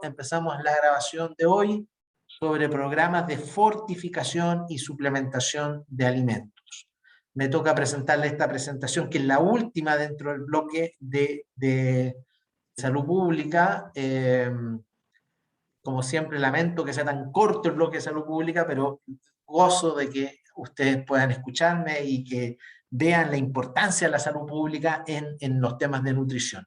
Empezamos la grabación de hoy sobre programas de fortificación y suplementación de alimentos. Me toca presentarle esta presentación, que es la última dentro del bloque de salud pública. Como siempre, lamento que sea tan corto el bloque de salud pública, pero gozo de que ustedes puedan escucharme y que vean la importancia de la salud pública en los temas de nutrición.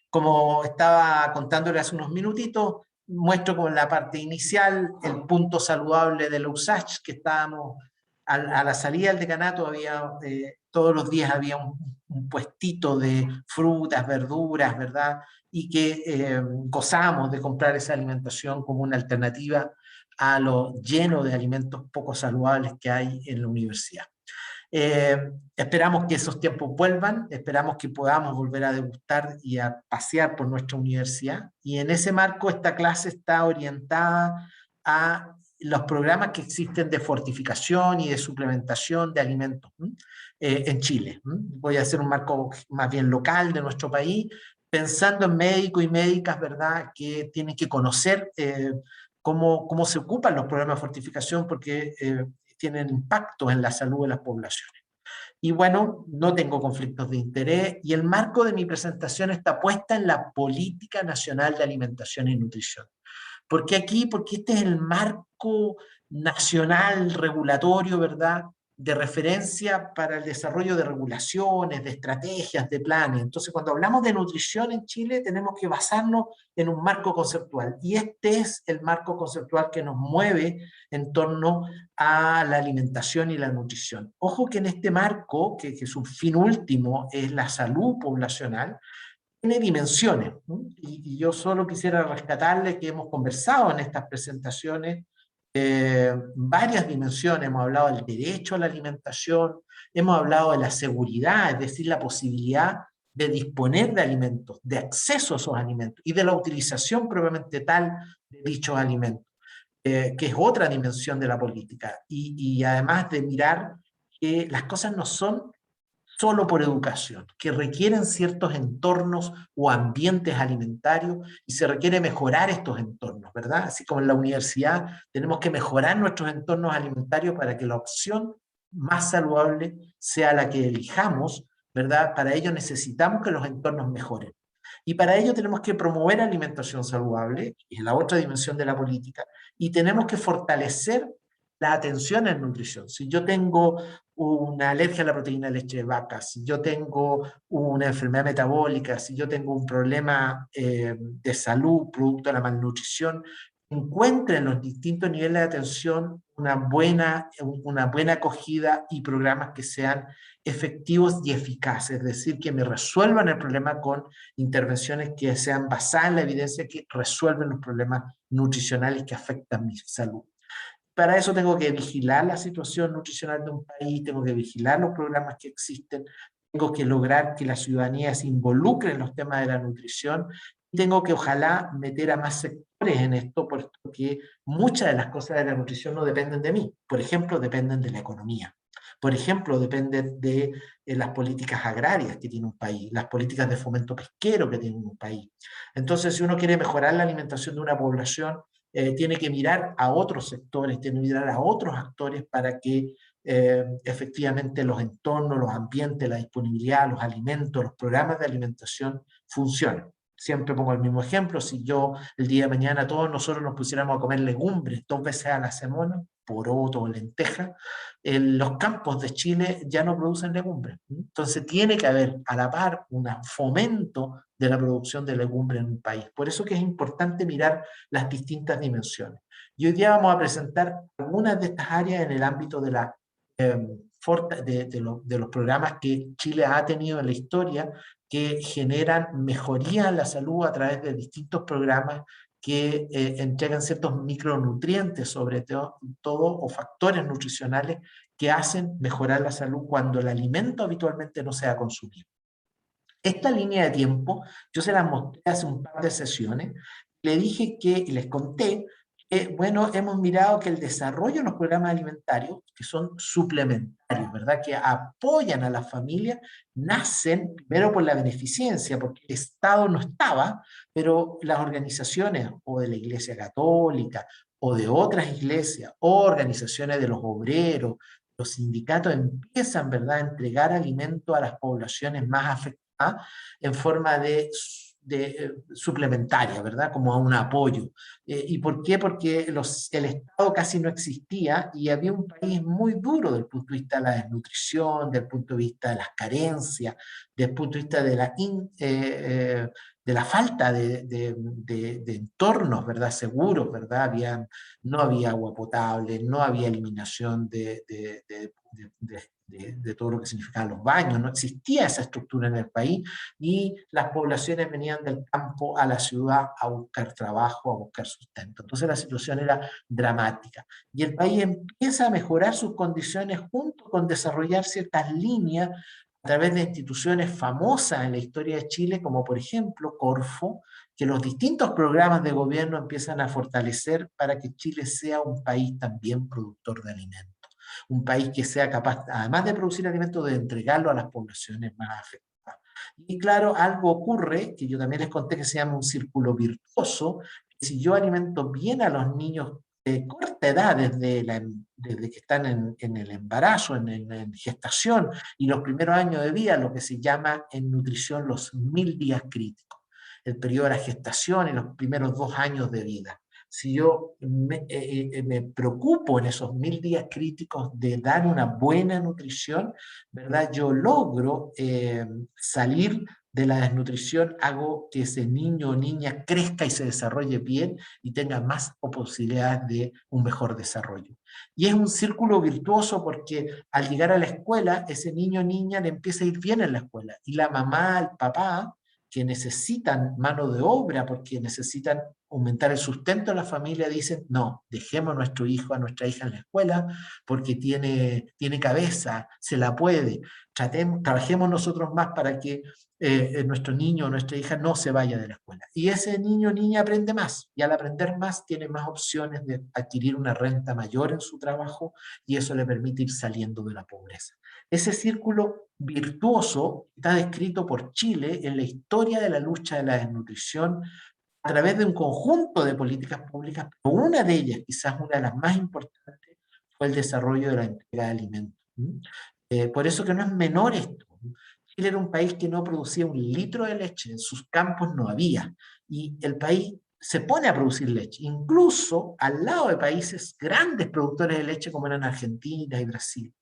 Como estaba contándole hace unos minutitos, muestro con la parte inicial el punto saludable de la USACH, que estábamos a la salida del decanato, todos los días había un puestito de frutas, verduras, ¿verdad? Y que gozamos de comprar esa alimentación como una alternativa a lo lleno de alimentos poco saludables que hay en la universidad. Esperamos que esos tiempos vuelvan, esperamos que podamos volver a degustar y a pasear por nuestra universidad, y en ese marco esta clase está orientada a los programas que existen de fortificación y de suplementación de alimentos en Chile. Voy a hacer un marco más bien local de nuestro país, pensando en médicos y médicas, ¿verdad?, que tienen que conocer cómo se ocupan los programas de fortificación, porque tienen impacto en la salud de las poblaciones. Y bueno, no tengo conflictos de interés, y el marco de mi presentación está puesta en la Política Nacional de Alimentación y Nutrición. ¿Por qué aquí? Porque este es el marco nacional regulatorio, ¿verdad?, de referencia para el desarrollo de regulaciones, de estrategias, de planes. Entonces, cuando hablamos de nutrición en Chile, tenemos que basarnos en un marco conceptual. Y este es el marco conceptual que nos mueve en torno a la alimentación y la nutrición. Ojo que en este marco, que su fin último es la salud poblacional, tiene dimensiones, ¿no? Y yo solo quisiera rescatarle que hemos conversado en estas presentaciones varias dimensiones. Hemos hablado del derecho a la alimentación, hemos hablado de la seguridad, es decir, la posibilidad de disponer de alimentos, de acceso a esos alimentos y de la utilización propiamente tal de dichos alimentos, que es otra dimensión de la política. Y además de mirar que las cosas no son solo por educación, que requieren ciertos entornos o ambientes alimentarios, y se requiere mejorar estos entornos, ¿verdad? Así como en la universidad tenemos que mejorar nuestros entornos alimentarios para que la opción más saludable sea la que elijamos, ¿verdad? Para ello necesitamos que los entornos mejoren. Y para ello tenemos que promover alimentación saludable, que es la otra dimensión de la política, y tenemos que fortalecer la atención en nutrición. Si yo tengo una alergia a la proteína de leche de vaca, si yo tengo una enfermedad metabólica, si yo tengo un problema de salud producto de la malnutrición, encuentre en los distintos niveles de atención una buena acogida y programas que sean efectivos y eficaces, es decir, que me resuelvan el problema con intervenciones que sean basadas en la evidencia, que resuelven los problemas nutricionales que afectan mi salud. Para eso tengo que vigilar la situación nutricional de un país, tengo que vigilar los programas que existen, tengo que lograr que la ciudadanía se involucre en los temas de la nutrición, y tengo que ojalá meter a más sectores en esto, porque muchas de las cosas de la nutrición no dependen de mí. Por ejemplo, dependen de la economía. Por ejemplo, dependen de las políticas agrarias que tiene un país, las políticas de fomento pesquero que tiene un país. Entonces, si uno quiere mejorar la alimentación de una población, tiene que mirar a otros sectores, tiene que mirar a otros actores para que efectivamente los entornos, los ambientes, la disponibilidad, los alimentos, los programas de alimentación funcionen. Siempre pongo el mismo ejemplo: si yo el día de mañana todos nosotros nos pusiéramos a comer legumbres 2 veces a la semana, poroto o lenteja, los campos de Chile ya no producen legumbres. Entonces tiene que haber a la par un fomento de la producción de legumbres en un país. Por eso que es importante mirar las distintas dimensiones. Y hoy día vamos a presentar algunas de estas áreas en el ámbito de los programas que Chile ha tenido en la historia, que generan mejoría en la salud a través de distintos programas que entregan ciertos micronutrientes, sobre todo, o factores nutricionales que hacen mejorar la salud cuando el alimento habitualmente no se ha consumido. Esta línea de tiempo yo se las mostré hace un par de sesiones. Le dije que, y les conté, Bueno, hemos mirado que el desarrollo de los programas alimentarios, que son suplementarios, ¿verdad? Que apoyan a las familias, nacen primero por la beneficencia, porque el Estado no estaba, pero las organizaciones o de la Iglesia Católica o de otras iglesias o organizaciones de los obreros, los sindicatos empiezan, ¿verdad?, a entregar alimento a las poblaciones más afectadas en forma de suplementaria, ¿verdad? Como a un apoyo. ¿Y por qué? Porque el Estado casi no existía y había un país muy duro desde el punto de vista de la desnutrición, desde el punto de vista de las carencias, desde el punto de vista de la falta de entornos, ¿verdad? Seguros, ¿verdad? No había agua potable, no había eliminación de todo lo que significaban los baños, no existía esa estructura en el país y las poblaciones venían del campo a la ciudad a buscar trabajo, a buscar sustento. Entonces la situación era dramática. Y el país empieza a mejorar sus condiciones junto con desarrollar ciertas líneas a través de instituciones famosas en la historia de Chile, como por ejemplo Corfo, que los distintos programas de gobierno empiezan a fortalecer para que Chile sea un país también productor de alimentos. Un país que sea capaz, además de producir alimentos, de entregarlo a las poblaciones más afectadas. Y claro, algo ocurre, que yo también les conté, que se llama un círculo virtuoso, que si yo alimento bien a los niños de corta edad, desde que están en el embarazo, en gestación y los primeros años de vida, lo que se llama en nutrición los 1000 días críticos, el periodo de la gestación y los primeros 2 años de vida. Si yo me preocupo en esos 1000 días críticos de dar una buena nutrición, ¿verdad? Yo logro salir de la desnutrición, hago que ese niño o niña crezca y se desarrolle bien y tenga más posibilidades de un mejor desarrollo. Y es un círculo virtuoso porque al llegar a la escuela, ese niño o niña le empieza a ir bien en la escuela y la mamá, el papá, que necesitan mano de obra porque necesitan aumentar el sustento de la familia, dicen, no, dejemos a nuestro hijo, a nuestra hija en la escuela porque tiene cabeza, se la puede. Trabajemos nosotros más para que nuestro niño o nuestra hija no se vaya de la escuela. Y ese niño o niña aprende más, y al aprender más tiene más opciones de adquirir una renta mayor en su trabajo, y eso le permite ir saliendo de la pobreza. Ese círculo virtuoso está descrito por Chile en la historia de la lucha de la desnutrición a través de un conjunto de políticas públicas, pero una de ellas, quizás una de las más importantes, fue el desarrollo de la entrega de alimentos. Por eso que no es menor esto. Chile era un país que no producía un litro de leche, en sus campos no había, y el país se pone a producir leche, incluso al lado de países grandes productores de leche como eran Argentina y Brasil,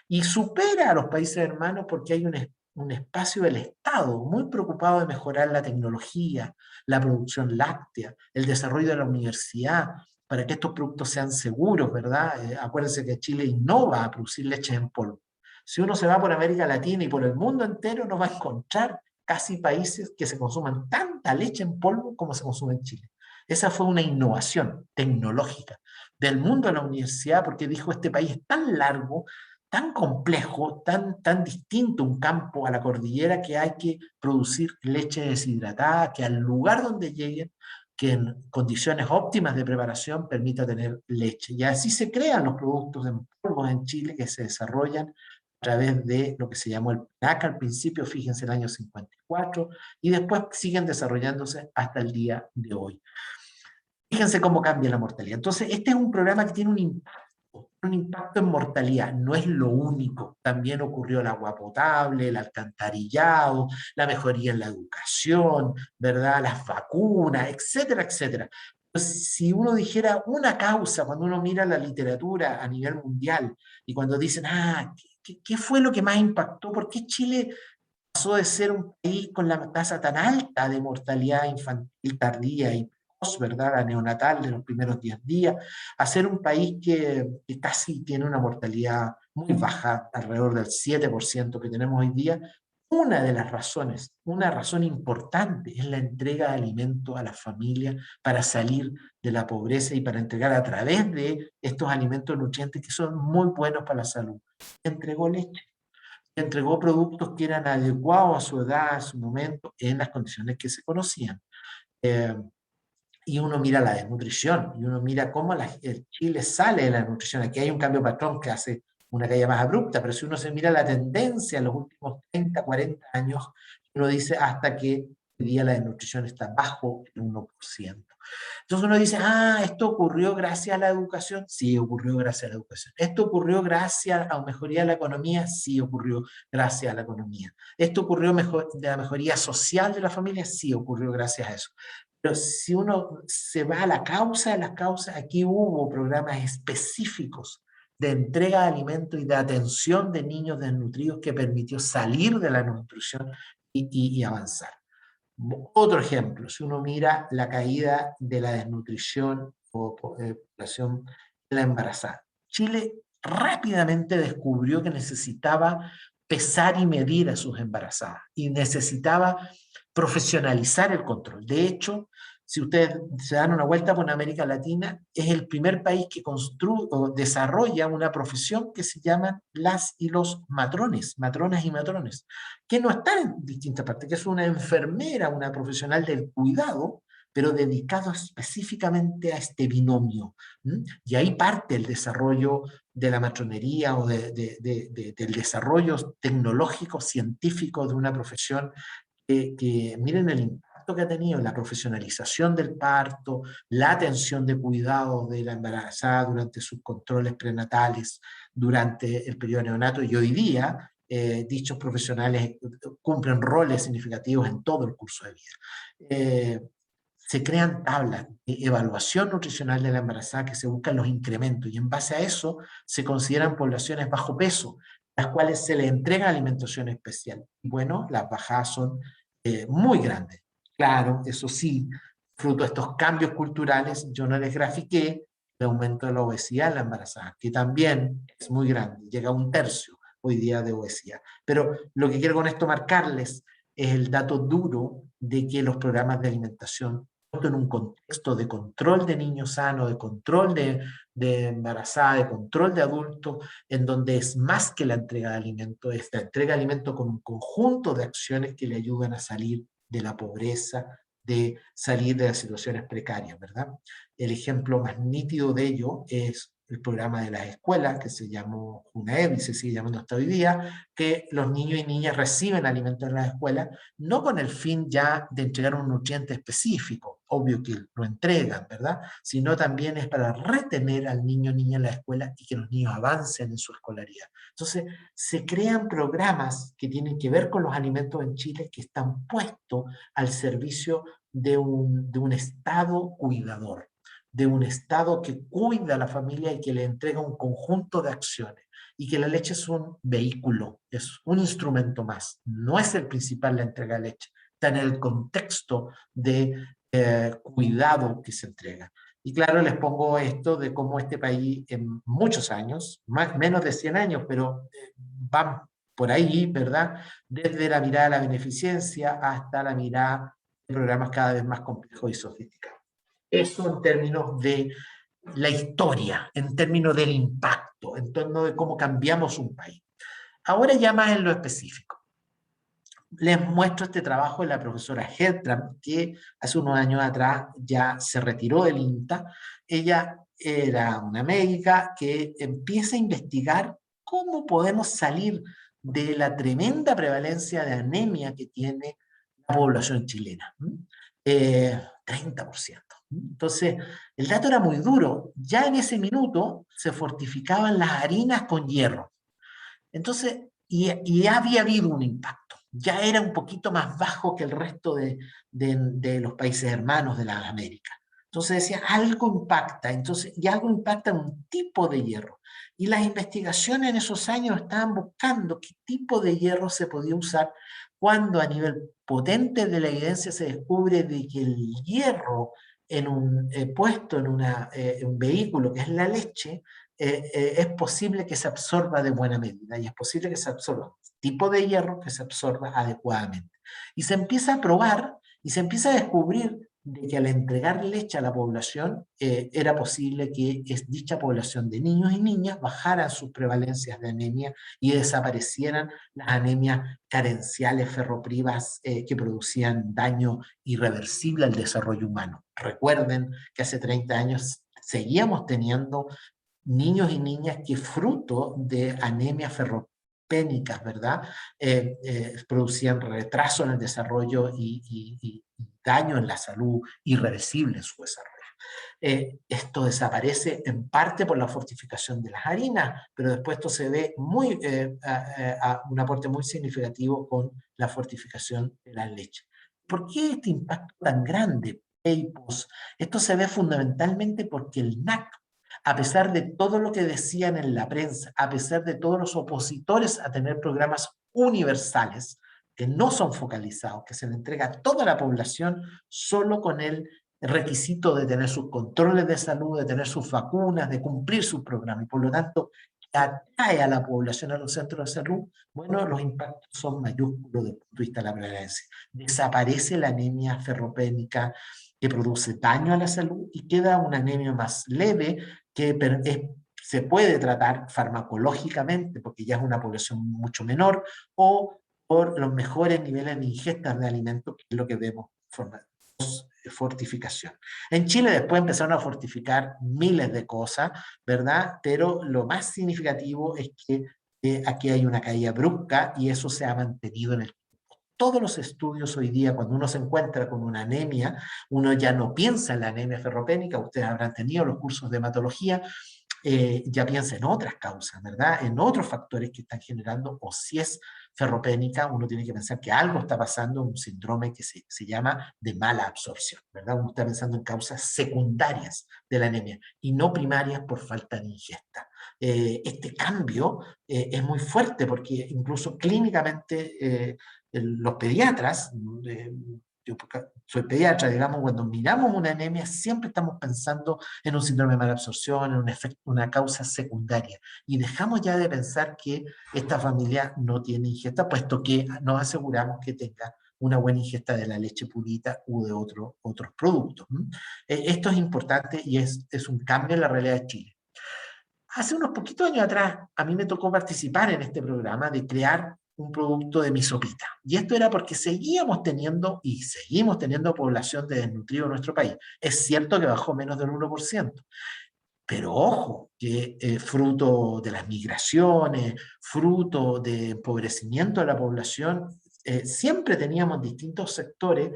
y supera a los países hermanos porque hay un espacio del Estado muy preocupado de mejorar la tecnología, la producción láctea, el desarrollo de la universidad, para que estos productos sean seguros, ¿verdad? Acuérdense que Chile innova a producir leche en polvo. Si uno se va por América Latina y por el mundo entero, no va a encontrar casi países que se consuman tanta leche en polvo como se consume en Chile. Esa fue una innovación tecnológica del mundo de la universidad, porque dijo, este país es tan largo, tan complejo, tan distinto un campo a la cordillera, que hay que producir leche deshidratada, que al lugar donde lleguen, que en condiciones óptimas de preparación permita tener leche. Y así se crean los productos en polvo en Chile que se desarrollan a través de lo que se llamó el PNAC al principio, fíjense, el año 54, y después siguen desarrollándose hasta el día de hoy. Fíjense cómo cambia la mortalidad. Entonces, este es un programa que tiene un impacto en mortalidad, no es lo único. También ocurrió el agua potable, el alcantarillado, la mejoría en la educación, ¿verdad? Las vacunas, etcétera, etcétera. Entonces, si uno dijera una causa, cuando uno mira la literatura a nivel mundial y cuando dicen, ¿qué fue lo que más impactó? ¿Por qué Chile pasó de ser un país con la tasa tan alta de mortalidad infantil tardía y precoz, ¿verdad? La neonatal de los primeros 10 días, a ser un país que casi tiene una mortalidad muy baja, alrededor del 7% que tenemos hoy día? Una de las razones, una razón importante, es la entrega de alimentos a las familias para salir de la pobreza y para entregar a través de estos alimentos nutrientes que son muy buenos para la salud. Entregó leche, entregó productos que eran adecuados a su edad, a su momento, en las condiciones que se conocían. Eh, y uno mira la desnutrición, y uno mira cómo el Chile sale de la desnutrición. Aquí hay un cambio de patrón que hace una caída más abrupta, pero si uno se mira la tendencia en los últimos 30, 40 años, uno dice hasta que hoy día la desnutrición está bajo el 1%. Entonces uno dice, ah, esto ocurrió gracias a la educación. Sí, ocurrió gracias a la educación. Esto ocurrió gracias a mejoría de la economía. Sí, ocurrió gracias a la economía. Esto ocurrió de la mejoría social de la familia. Sí, ocurrió gracias a eso. Pero si uno se va a la causa de las causas, aquí hubo programas específicos de entrega de alimentos y de atención de niños desnutridos que permitió salir de la nutrición y avanzar. Otro ejemplo, si uno mira la caída de la desnutrición o población de la embarazada. Chile rápidamente descubrió que necesitaba pesar y medir a sus embarazadas y necesitaba profesionalizar el control. De hecho, si ustedes se dan una vuelta por América Latina, es el primer país que construye o desarrolla una profesión que se llaman las y los matrones, matronas y matrones, que no están en distintas partes, que es una enfermera, una profesional del cuidado, pero dedicado específicamente a este binomio. Y ahí parte el desarrollo de la matronería o del desarrollo tecnológico, científico de una profesión que miren el impacto que ha tenido en la profesionalización del parto, la atención de cuidado de la embarazada durante sus controles prenatales, durante el periodo neonato, y hoy día dichos profesionales cumplen roles significativos en todo el curso de vida. Se crean tablas de evaluación nutricional de la embarazada que se buscan los incrementos y en base a eso se consideran poblaciones bajo peso, las cuales se les entrega alimentación especial. Bueno, las bajadas son muy grandes. Claro, eso sí, fruto de estos cambios culturales, yo no les grafiqué el aumento de la obesidad en la embarazada, que también es muy grande, llega a 1/3 hoy día de obesidad. Pero lo que quiero con esto marcarles es el dato duro de que los programas de alimentación en un contexto de control de niños sanos, de control de embarazada, de control de adultos, en donde es más que la entrega de alimentos, es la entrega de alimentos con un conjunto de acciones que le ayudan a salir de la pobreza, de salir de las situaciones precarias, ¿verdad? El ejemplo más nítido de ello es el programa de las escuelas, que se llamó UNAEB y se sigue llamando hasta hoy día, que los niños y niñas reciben alimentos en las escuelas, no con el fin ya de entregar un nutriente específico, obvio que lo entregan, ¿verdad? Sino también es para retener al niño o niña en la escuela y que los niños avancen en su escolaridad. Entonces, se crean programas que tienen que ver con los alimentos en Chile que están puestos al servicio de un Estado cuidador, de un Estado que cuida a la familia y que le entrega un conjunto de acciones. Y que la leche es un vehículo, es un instrumento más, no es el principal la entrega de leche, está en el contexto de cuidado que se entrega. Y claro, les pongo esto de cómo este país en muchos años, menos de 100 años, pero van por ahí, ¿verdad? Desde la mirada de la beneficencia hasta la mirada de programas cada vez más complejos y sofisticados. Eso en términos de la historia, en términos del impacto, en términos de cómo cambiamos un país. Ahora ya más en lo específico. Les muestro este trabajo de la profesora Heltram, que hace unos años atrás ya se retiró del INTA. Ella era una médica que empieza a investigar cómo podemos salir de la tremenda prevalencia de anemia que tiene la población chilena. 30%. Entonces, el dato era muy duro. Ya en ese minuto se fortificaban las harinas con hierro. Entonces, y había habido un impacto. Ya era un poquito más bajo que el resto de los países hermanos de las Américas. Entonces decía, algo impacta, entonces, y algo impacta en un tipo de hierro. Y las investigaciones en esos años estaban buscando qué tipo de hierro se podía usar cuando a nivel potente de la evidencia se descubre de que el hierro puesto en un vehículo que es la leche, es posible que se absorba de buena medida y es posible que se absorba un tipo de hierro que se absorba adecuadamente. Y se empieza a probar y se empieza a descubrir de que al entregar leche a la población era posible que dicha población de niños y niñas bajaran sus prevalencias de anemia y desaparecieran las anemias carenciales ferroprivas que producían daño irreversible al desarrollo humano. Recuerden que hace 30 años seguíamos teniendo niños y niñas que fruto de anemias ferropénicas, ¿verdad? Producían retraso en el desarrollo y daño en la salud irreversible en su desarrollo. Esto desaparece en parte por la fortificación de las harinas, pero después esto se ve un aporte muy significativo con la fortificación de la leche. ¿Por qué este impacto tan grande? Esto se ve fundamentalmente porque el NAC, a pesar de todo lo que decían en la prensa, a pesar de todos los opositores a tener programas universales, que no son focalizados, que se le entrega a toda la población solo con el requisito de tener sus controles de salud, de tener sus vacunas, de cumplir sus programas, y por lo tanto atrae a la población a los centros de salud, bueno, los impactos son mayúsculos desde el punto de vista de la prevalencia. Desaparece la anemia ferropénica que produce daño a la salud y queda una anemia más leve que se puede tratar farmacológicamente porque ya es una población mucho menor, o por los mejores niveles de ingestas de alimentos, que es lo que vemos fortificación. En Chile después empezaron a fortificar miles de cosas, ¿verdad? Pero lo más significativo es que aquí hay una caída brusca y eso se ha mantenido en el tiempo. Todos los estudios hoy día, cuando uno se encuentra con una anemia, uno ya no piensa en la anemia ferropénica, ustedes habrán tenido los cursos de hematología, ya piensa en otras causas, ¿verdad? En otros factores que están generando, o si es ferropénica, uno tiene que pensar que algo está pasando, un síndrome que se llama de mala absorción, ¿verdad? Uno está pensando en causas secundarias de la anemia y no primarias por falta de ingesta. Este cambio es muy fuerte porque incluso clínicamente los pediatras, yo soy pediatra, digamos, cuando miramos una anemia siempre estamos pensando en un síndrome de mala absorción, en un efecto, una causa secundaria, y dejamos ya de pensar que esta familia no tiene ingesta, puesto que nos aseguramos que tenga una buena ingesta de la leche purita u de otros productos. Esto es importante y es un cambio en la realidad de Chile. Hace unos poquitos años atrás, a mí me tocó participar en este programa de crear un producto de misopita. Y esto era porque seguíamos teniendo y seguimos teniendo población de desnutrido en nuestro país. Es cierto que bajó menos del 1%, pero ojo, que fruto de las migraciones, fruto de empobrecimiento de la población, siempre teníamos distintos sectores,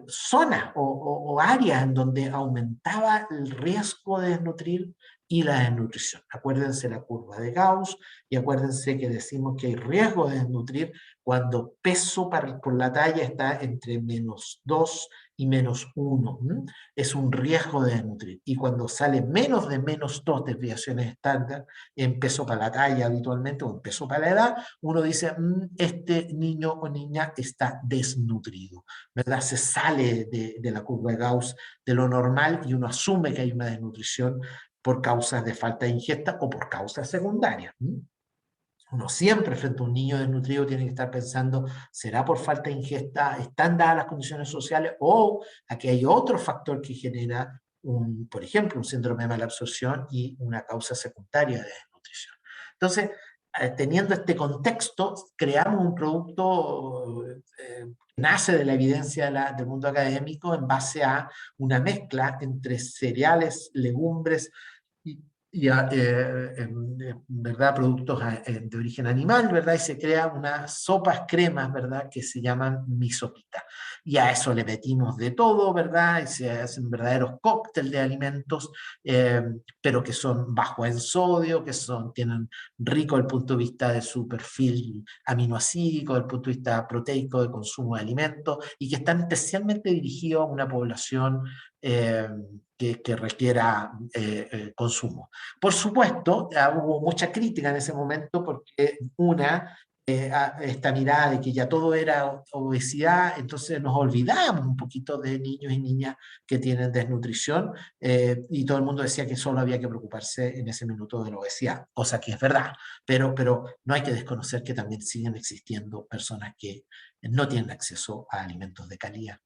zonas o áreas en donde aumentaba el riesgo de desnutrir y la desnutrición. Acuérdense la curva de Gauss y acuérdense que decimos que hay riesgo de desnutrir cuando peso por la talla está entre -2 y -1. Es un riesgo de desnutrir. Y cuando sale menos de -2 desviaciones estándar en peso para la talla habitualmente o en peso para la edad, uno dice, este niño o niña está desnutrido, ¿verdad? Se sale de la curva de Gauss de lo normal y uno asume que hay una desnutrición por causas de falta de ingesta o por causas secundarias. Uno siempre frente a un niño desnutrido tiene que estar pensando, ¿será por falta de ingesta? ¿Están dadas las condiciones sociales? ¿O aquí hay otro factor que genera, por ejemplo, un síndrome de mala absorción y una causa secundaria de desnutrición? Entonces, teniendo este contexto, creamos un producto que nace de la evidencia del mundo académico en base a una mezcla entre cereales, legumbres y, ¿verdad? Productos de origen animal, ¿verdad? Y se crea unas sopas cremas, ¿verdad? Que se llaman misopita. Y a eso le metimos de todo, ¿verdad? Y se hacen verdaderos cócteles de alimentos, pero que son bajos en sodio, tienen rico desde el punto de vista de su perfil aminoácidico, desde el punto de vista proteico de consumo de alimentos, y que están especialmente dirigidos a una población eh, que requiera consumo. Por supuesto, hubo mucha crítica en ese momento porque esta mirada de que ya todo era obesidad, entonces nos olvidamos un poquito de niños y niñas que tienen desnutrición, y todo el mundo decía que solo había que preocuparse en ese minuto de la obesidad, cosa que es verdad, pero no hay que desconocer que también siguen existiendo personas que no tienen acceso a alimentos de calidad.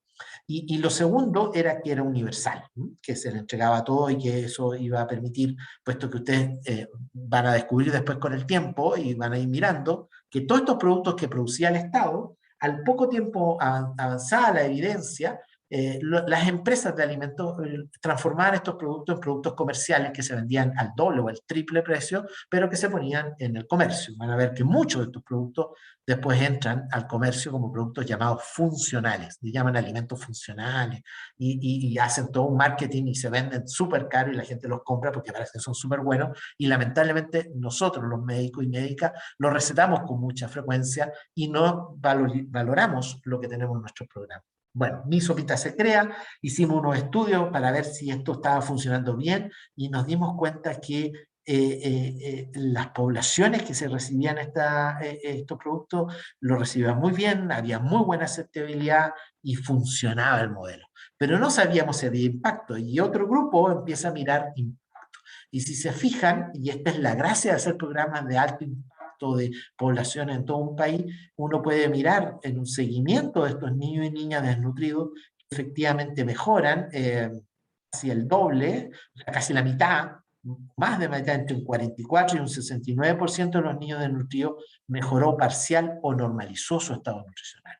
Y lo segundo era que era universal, que se le entregaba todo y que eso iba a permitir, puesto que ustedes van a descubrir después con el tiempo y van a ir mirando, que todos estos productos que producía el Estado, al poco tiempo avanzada la evidencia, las empresas de alimentos transformaban estos productos en productos comerciales que se vendían al doble o al triple precio, pero que se ponían en el comercio. Van a ver que muchos de estos productos después entran al comercio como productos llamados funcionales, le llaman alimentos funcionales, y hacen todo un marketing y se venden súper caro y la gente los compra porque parece que son súper buenos, y lamentablemente nosotros los médicos y médicas los recetamos con mucha frecuencia y no valoramos lo que tenemos en nuestros programas. Bueno, mi sopita se crea, hicimos unos estudios para ver si esto estaba funcionando bien y nos dimos cuenta que las poblaciones que se recibían estos productos lo recibían muy bien, había muy buena aceptabilidad y funcionaba el modelo. Pero no sabíamos si había impacto y otro grupo empieza a mirar impacto. Y si se fijan, y esta es la gracia de hacer programas de alto impacto de poblaciones en todo un país, uno puede mirar en un seguimiento de estos niños y niñas desnutridos que efectivamente mejoran casi el doble, casi la mitad, más de mitad, entre un 44 y un 69% de los niños desnutridos mejoró parcial o normalizó su estado nutricional.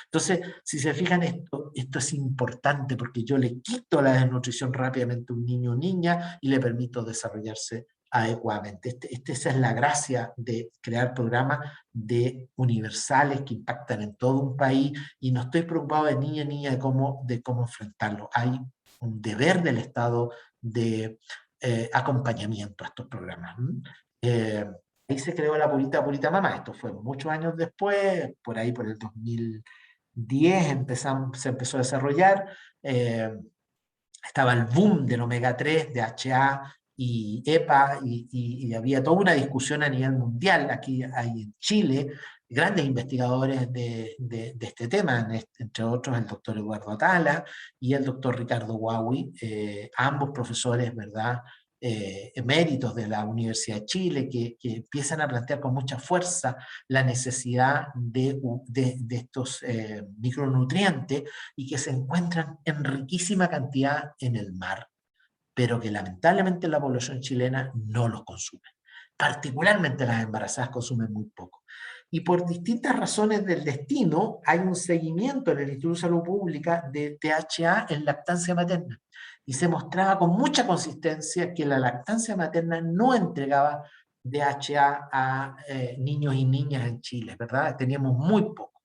Entonces, si se fijan, esto es importante porque yo le quito la desnutrición rápidamente a un niño o niña y le permito desarrollarse adecuadamente. Esa es la gracia de crear programas de universales que impactan en todo un país y no estoy preocupado de niña de cómo enfrentarlo. Hay un deber del Estado de acompañamiento a estos programas. Eh, Ahí se creó la Purita Mamá, esto fue muchos años después, por ahí por el 2010 se empezó a desarrollar, estaba el boom del omega 3, DHA y EPA, y había toda una discusión a nivel mundial. Aquí hay en Chile grandes investigadores de este tema, entre otros el doctor Eduardo Atala y el doctor Ricardo Huawi, ambos profesores, ¿verdad?, eméritos de la Universidad de Chile, que empiezan a plantear con mucha fuerza la necesidad de estos micronutrientes y que se encuentran en riquísima cantidad en el mar, pero que lamentablemente la población chilena no los consume. Particularmente las embarazadas consumen muy poco. Y por distintas razones del destino, hay un seguimiento en el Instituto de Salud Pública de DHA en lactancia materna. Y se mostraba con mucha consistencia que la lactancia materna no entregaba DHA a niños y niñas en Chile, ¿verdad? Teníamos muy poco.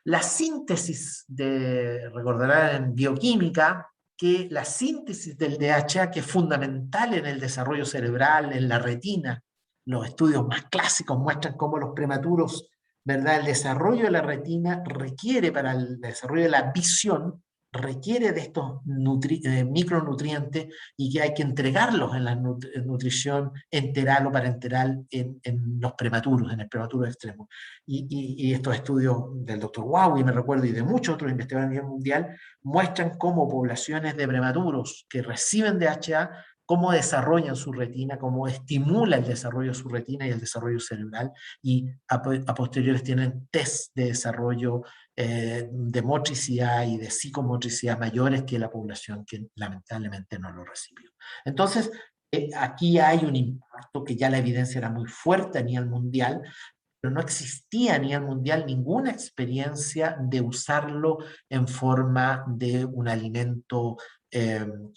La síntesis recordarán en bioquímica, que la síntesis del DHA, que es fundamental en el desarrollo cerebral, en la retina, los estudios más clásicos muestran cómo los prematuros, ¿verdad? El desarrollo de la retina requiere, para el desarrollo de la visión, requiere de estos micronutrientes y que hay que entregarlos en la nutrición enteral o parenteral en los prematuros, en el prematuro extremo. Y estos estudios del doctor Huawi, me recuerdo, y de muchos otros investigadores a nivel mundial, muestran cómo poblaciones de prematuros que reciben DHA, cómo desarrollan su retina, cómo estimula el desarrollo de su retina y el desarrollo cerebral, y a posteriores tienen test de desarrollo de motricidad y de psicomotricidad mayores que la población que lamentablemente no lo recibió. Entonces, aquí hay un impacto que ya la evidencia era muy fuerte a nivel mundial, pero no existía a nivel mundial ninguna experiencia de usarlo en forma de un alimento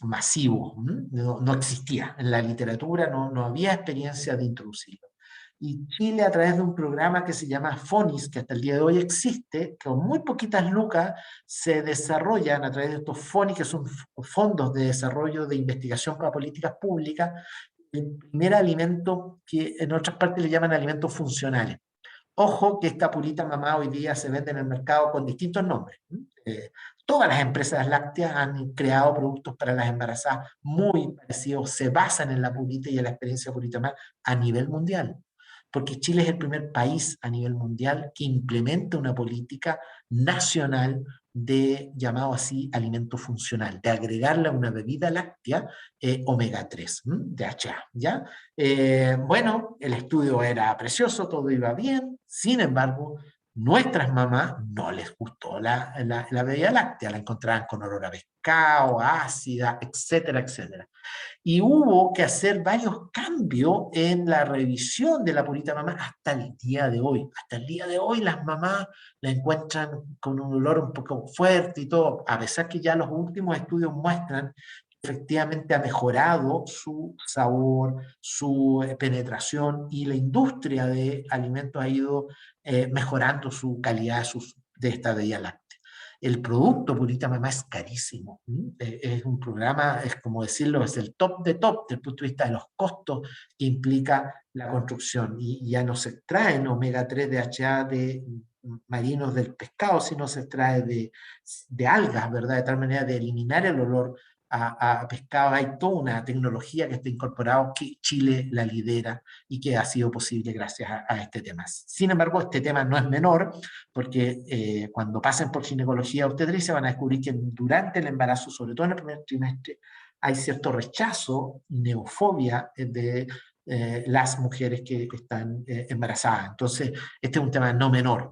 masivo. No existía. En la literatura no había experiencia de introducirlo. Y Chile, a través de un programa que se llama FONIS, que hasta el día de hoy existe, con muy poquitas lucas, se desarrollan a través de estos FONIS, que son fondos de desarrollo de investigación para políticas públicas, el primer alimento que en otras partes le llaman alimentos funcionales. Ojo que esta Purita Mamá hoy día se vende en el mercado con distintos nombres. Todas las empresas lácteas han creado productos para las embarazadas muy parecidos, se basan en la Purita y en la experiencia Purita Mamá a nivel mundial. Porque Chile es el primer país a nivel mundial que implementa una política nacional de, llamado así, alimento funcional, de agregarle a una bebida láctea omega 3, DHA, ¿ya? Bueno, el estudio era precioso, todo iba bien, sin embargo, Nuestras mamás no les gustó la bebida láctea, la encontraban con olor a pescado, ácida, etcétera, etcétera. Y hubo que hacer varios cambios en la revisión de la purita mamá hasta el día de hoy. Hasta el día de hoy las mamás la encuentran con un olor un poco fuerte y todo, a pesar que ya los últimos estudios muestran que efectivamente ha mejorado su sabor, su penetración, y la industria de alimentos ha ido mejorando su calidad de esta bebida láctea. El producto Purita Mamá es carísimo. Es un programa, es como decirlo, es el top de top desde el punto de vista de los costos que implica la construcción. Y ya no se extraen omega 3 DHA de marinos del pescado, sino se extrae de algas, ¿verdad? De tal manera de eliminar el olor a pescado. Hay toda una tecnología que está incorporada, que Chile la lidera y que ha sido posible gracias a este tema. Sin embargo, este tema no es menor, porque cuando pasen por ginecología obstetricia van a descubrir que durante el embarazo, sobre todo en el primer trimestre, hay cierto rechazo y neofobia de las mujeres que están embarazadas. Entonces, este es un tema no menor.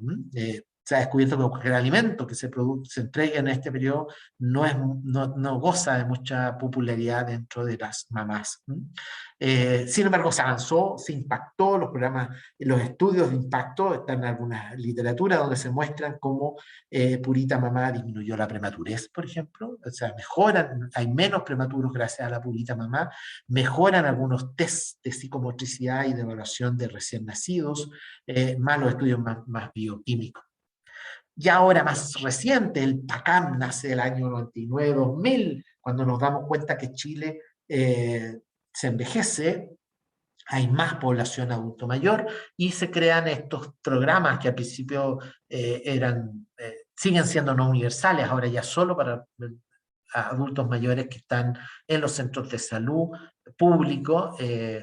Se ha descubierto que cualquier alimento que se entregue en este periodo no goza de mucha popularidad dentro de las mamás. Sin embargo, se avanzó, se impactó, los programas, los estudios de impacto, están en alguna literatura donde se muestran cómo Purita Mamá disminuyó la prematurez, por ejemplo, o sea, mejoran, hay menos prematuros gracias a la Purita Mamá, mejoran algunos test de psicomotricidad y de evaluación de recién nacidos, más los estudios más bioquímicos. Y ahora más reciente, el PACAM nace del año 99-2000, cuando nos damos cuenta que Chile se envejece, hay más población adulto mayor, y se crean estos programas que al principio siguen siendo no universales, ahora ya solo para adultos mayores que están en los centros de salud públicos.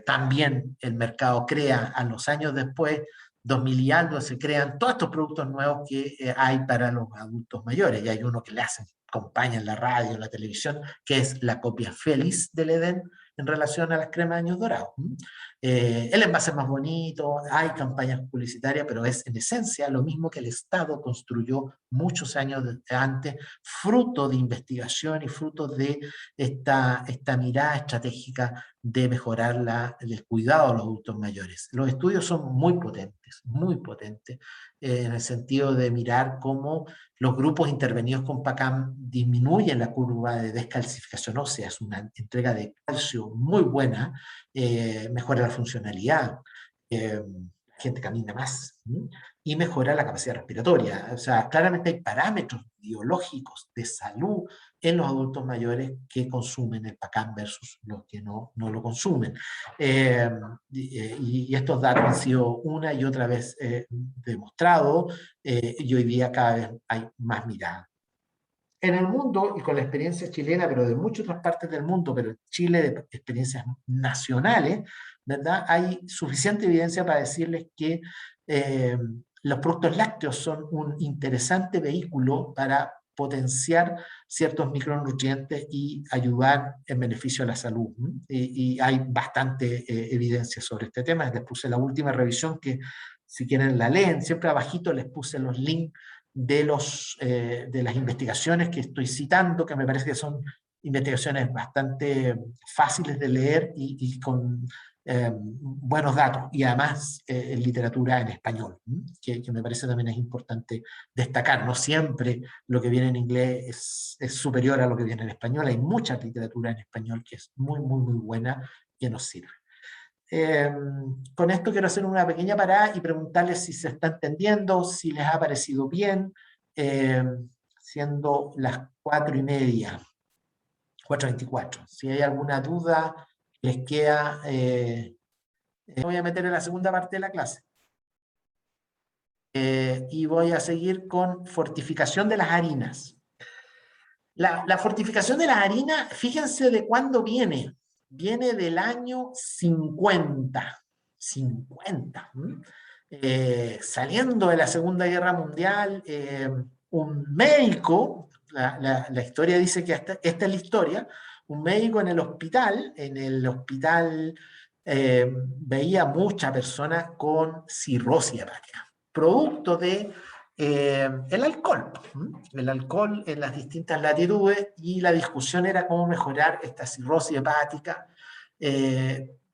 También el mercado crea a los años después, 2000 y algo, se crean todos estos productos nuevos que hay para los adultos mayores, y hay uno que le hacen campaña en la radio, en la televisión, que es la copia feliz del Edén en relación a las cremas de años dorados. El envase es más bonito, hay campañas publicitarias, pero es en esencia lo mismo que el Estado construyó muchos años antes, fruto de investigación y fruto de esta mirada estratégica de mejorar el cuidado de los adultos mayores. Los estudios son muy potentes, en el sentido de mirar cómo los grupos intervenidos con PACAM disminuyen la curva de descalcificación ósea, es una entrega de calcio muy buena, mejora la funcionalidad, la gente camina más, y mejora la capacidad respiratoria. O sea, claramente hay parámetros biológicos de salud en los adultos mayores que consumen el PACAM versus los que no lo consumen. Y estos datos han sido una y otra vez demostrados, y hoy día cada vez hay más mirada. En el mundo, y con la experiencia chilena, pero de muchas otras partes del mundo, pero en Chile de experiencias nacionales, ¿verdad? Hay suficiente evidencia para decirles que los productos lácteos son un interesante vehículo para potenciar ciertos micronutrientes y ayudar en beneficio a la salud. Y hay bastante evidencia sobre este tema. Les puse la última revisión que, si quieren, la leen. Siempre abajito les puse los links de las investigaciones que estoy citando, que me parece que son investigaciones bastante fáciles de leer y con buenos datos, y además en literatura en español, que me parece también es importante destacar. No siempre lo que viene en inglés es superior a lo que viene en español, hay mucha literatura en español que es muy buena, que nos sirve. Con esto quiero hacer una pequeña parada y preguntarles si se está entendiendo, si les ha parecido bien, siendo las 4:30, 4:24. Si hay alguna duda, les queda, voy a meter en la segunda parte de la clase. Y voy a seguir con fortificación de las harinas. La fortificación de las harinas, fíjense de cuándo viene. Viene del año 50. Saliendo de la Segunda Guerra Mundial, un médico, la historia dice que esta es la historia, un médico en el hospital veía muchas personas con cirrosis hepática, producto de el alcohol. El alcohol en las distintas latitudes, y la discusión era cómo mejorar esta cirrosis hepática,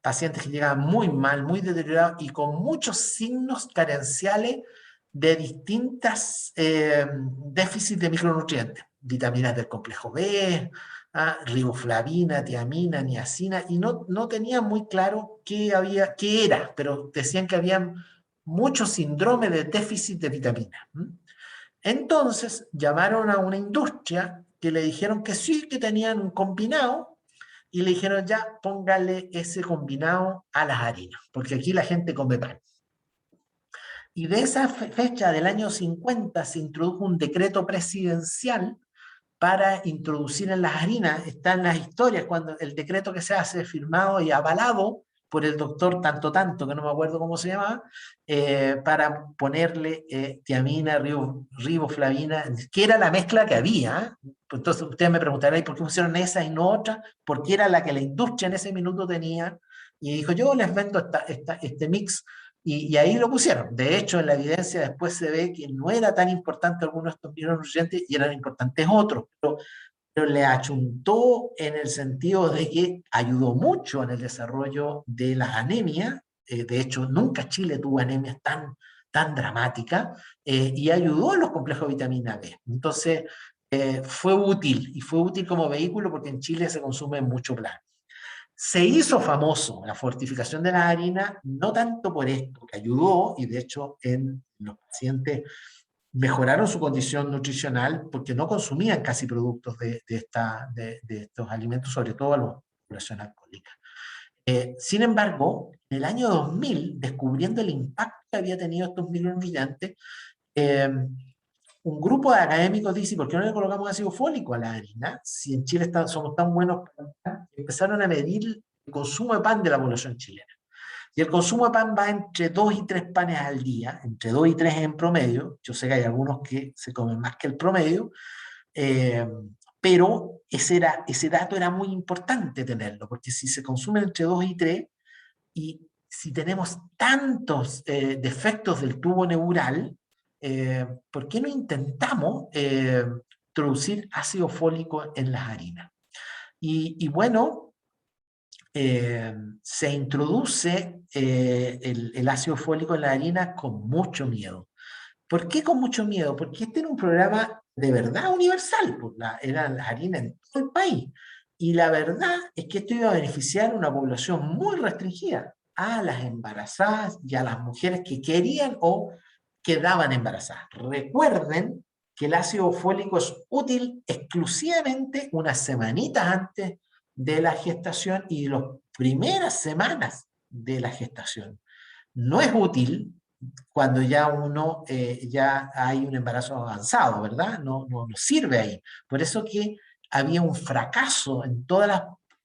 pacientes que llegaban muy mal, muy deteriorados y con muchos signos carenciales de distintas déficits de micronutrientes, vitaminas del complejo B, riboflavina, tiamina, niacina, y no tenían muy claro qué era, pero decían que había mucho síndrome de déficit de vitamina. Entonces llamaron a una industria que le dijeron que sí, que tenían un combinado, y le dijeron ya, póngale ese combinado a las harinas, porque aquí la gente come pan. Y de esa fecha del año 50 se introdujo un decreto presidencial para introducir en las harinas. Están las historias cuando el decreto que se hace firmado y avalado por el doctor tanto, que no me acuerdo cómo se llamaba, para ponerle tiamina, riboflavina, que era la mezcla que había. Entonces ustedes me preguntarán, ¿por qué pusieron esa y no otra? Porque era la que la industria en ese minuto tenía, y dijo, yo les vendo este mix, y ahí lo pusieron. De hecho, en la evidencia después se ve que no era tan importante algunos de estos micronutrientes y eran importantes otros, pero le achuntó en el sentido de que ayudó mucho en el desarrollo de las anemias. De hecho, nunca Chile tuvo anemias tan dramáticas, y ayudó a los complejos de vitamina B. Entonces, fue útil, y fue útil como vehículo porque en Chile se consume mucho plasma. Se hizo famoso la fortificación de la harina, no tanto por esto, que ayudó, y de hecho en los pacientes mejoraron su condición nutricional porque no consumían casi productos de estos alimentos, sobre todo a la población alcohólica. Sin embargo, en el año 2000, descubriendo el impacto que había tenido estos micronutrientes, eh, un grupo de académicos dice, ¿por qué no le colocamos ácido fólico a la harina? Si en Chile somos tan buenos, empezaron a medir el consumo de pan de la población chilena. Y el consumo de pan va entre 2 y 3 panes al día, entre 2 y 3 en promedio. Yo sé que hay algunos que se comen más que el promedio, eh, pero ese dato era muy importante tenerlo, porque si se consumen entre 2 y 3, y si tenemos tantos defectos del tubo neural, ¿por qué no intentamos introducir ácido fólico en las harinas? Y bueno, se introduce el ácido fólico en la harina con mucho miedo. ¿Por qué con mucho miedo? Porque este era un programa de verdad universal, pues era la harina en todo el país. Y la verdad es que esto iba a beneficiar a una población muy restringida, a las embarazadas y a las mujeres que querían o quedaban embarazadas. Recuerden que el ácido fólico es útil exclusivamente unas semanitas antes de la gestación y las primeras semanas de la gestación. No es útil cuando ya ya hay un embarazo avanzado, ¿verdad? No sirve ahí. Por eso que había un fracaso en todas las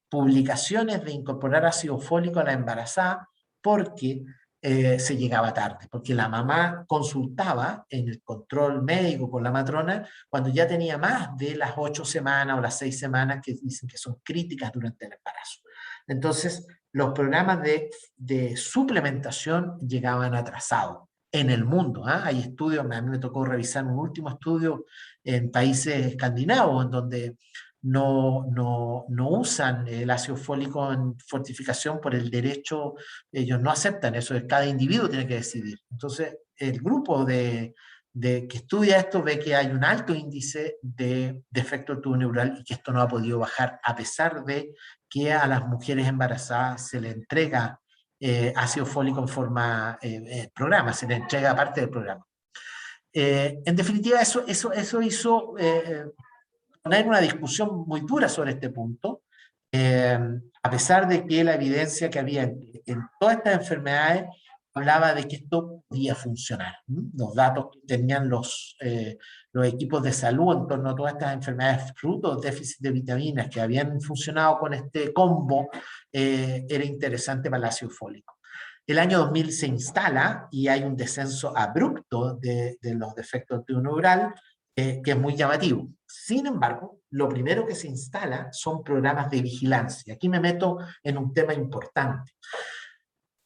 publicaciones de incorporar ácido fólico a la embarazada, porque se llegaba tarde, porque la mamá consultaba en el control médico con la matrona cuando ya tenía más de las 8 semanas o las 6 semanas que dicen que son críticas durante el embarazo. Entonces, los programas de suplementación llegaban atrasados en el mundo. Hay estudios, a mí me tocó revisar un último estudio en países escandinavos, en donde no usan el ácido fólico en fortificación por el derecho, ellos no aceptan eso, cada individuo tiene que decidir. Entonces, el grupo que estudia esto ve que hay un alto índice de defecto del tubo neural y que esto no ha podido bajar, a pesar de que a las mujeres embarazadas se le entrega ácido fólico en forma programa, se le entrega parte del programa. En definitiva, eso hizo poner una discusión muy dura sobre este punto, a pesar de que la evidencia que había en todas estas enfermedades hablaba de que esto podía funcionar. Los datos que tenían los equipos de salud en torno a todas estas enfermedades fruto de déficit de vitaminas que habían funcionado con este combo, era interesante para el ácido fólico. El año 2000 se instala y hay un descenso abrupto de los defectos del tubo neural, que es muy llamativo. Sin embargo, lo primero que se instala son programas de vigilancia. Aquí me meto en un tema importante.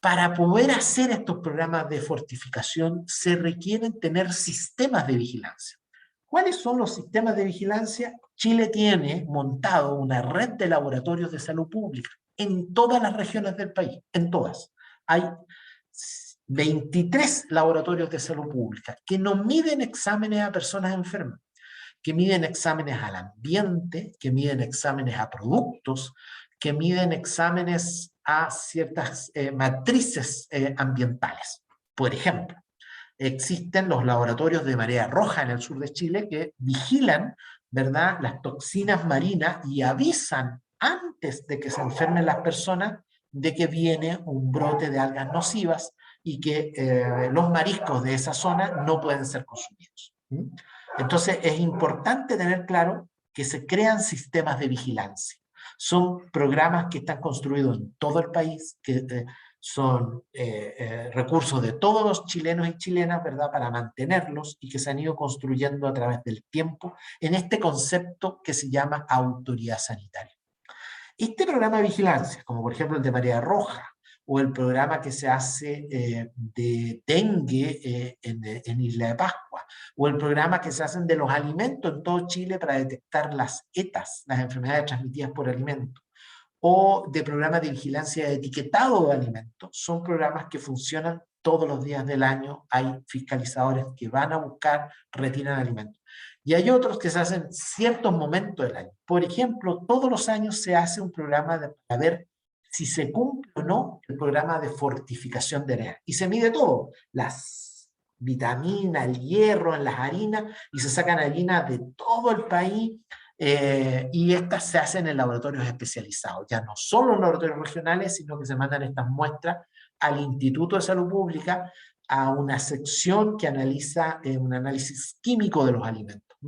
Para poder hacer estos programas de fortificación se requieren tener sistemas de vigilancia. ¿Cuáles son los sistemas de vigilancia? Chile tiene montado una red de laboratorios de salud pública en todas las regiones del país, en todas. Hay 23 laboratorios de salud pública que no miden exámenes a personas enfermas, que miden exámenes al ambiente, que miden exámenes a productos, que miden exámenes a ciertas matrices ambientales. Por ejemplo, existen los laboratorios de marea roja en el sur de Chile que vigilan, ¿verdad?, las toxinas marinas y avisan antes de que se enfermen las personas de que viene un brote de algas nocivas y que los mariscos de esa zona no pueden ser consumidos. Entonces es importante tener claro que se crean sistemas de vigilancia. Son programas que están construidos en todo el país, que son recursos de todos los chilenos y chilenas, ¿verdad?, para mantenerlos y que se han ido construyendo a través del tiempo en este concepto que se llama autoridad sanitaria. Este programa de vigilancia, como por ejemplo el de Marea Roja, o el programa que se hace de dengue en Isla de Pascua, o el programa que se hacen de los alimentos en todo Chile para detectar las ETAs, las enfermedades transmitidas por alimentos, o de programas de vigilancia de etiquetado de alimentos, son programas que funcionan todos los días del año. Hay fiscalizadores que van a buscar, retiran alimentos. Y hay otros que se hacen ciertos momentos del año. Por ejemplo, todos los años se hace un programa para ver si se cumple o no el programa de fortificación de áreas. Y se mide todo, las vitaminas, el hierro en las harinas, y se sacan harinas de todo el país, y estas se hacen en laboratorios especializados, ya no solo en laboratorios regionales, sino que se mandan estas muestras al Instituto de Salud Pública, a una sección que analiza un análisis químico de los alimentos.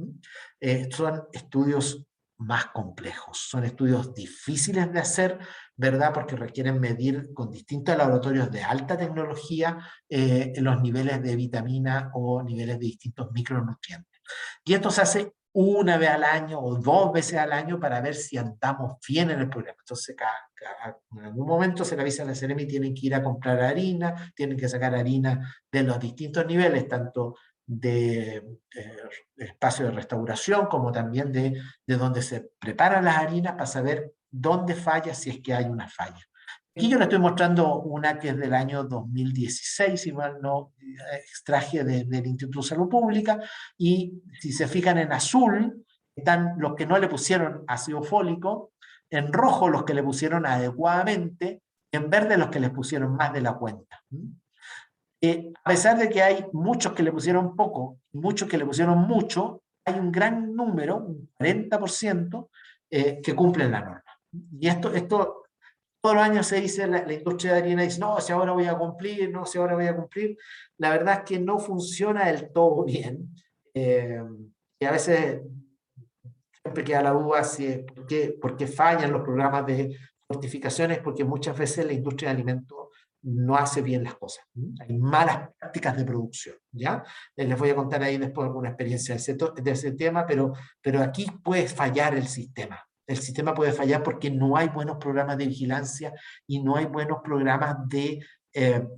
Son estudios más complejos, son estudios difíciles de hacer, ¿verdad?, porque requieren medir con distintos laboratorios de alta tecnología los niveles de vitamina o niveles de distintos micronutrientes. Y esto se hace una vez al año o 2 veces al año para ver si andamos bien en el programa. Entonces, en algún momento se le avisa a la Seremi, tienen que ir a comprar harina, tienen que sacar harina de los distintos niveles, tanto de espacio de restauración como también de donde se preparan las harinas, para saber dónde falla, si es que hay una falla. Aquí yo le estoy mostrando una que es del año 2016, igual no extraje del Instituto de Salud Pública, y si se fijan en azul, están los que no le pusieron ácido fólico, en rojo los que le pusieron adecuadamente, y en verde los que le pusieron más de la cuenta. A pesar de que hay muchos que le pusieron poco, muchos que le pusieron mucho, hay un gran número, un 40%, que cumplen la norma. Y esto todos los años se dice, la industria de harina dice, no, si ahora voy a cumplir, no, si ahora voy a cumplir. La verdad es que no funciona del todo bien. Y a veces siempre queda la duda si por qué fallan los programas de fortificaciones, porque muchas veces la industria de alimentos no hace bien las cosas. Hay malas prácticas de producción, ¿ya? Les voy a contar ahí después alguna experiencia de ese tema, pero aquí puede fallar el sistema. El sistema puede fallar porque no hay buenos programas de vigilancia y no hay buenos programas de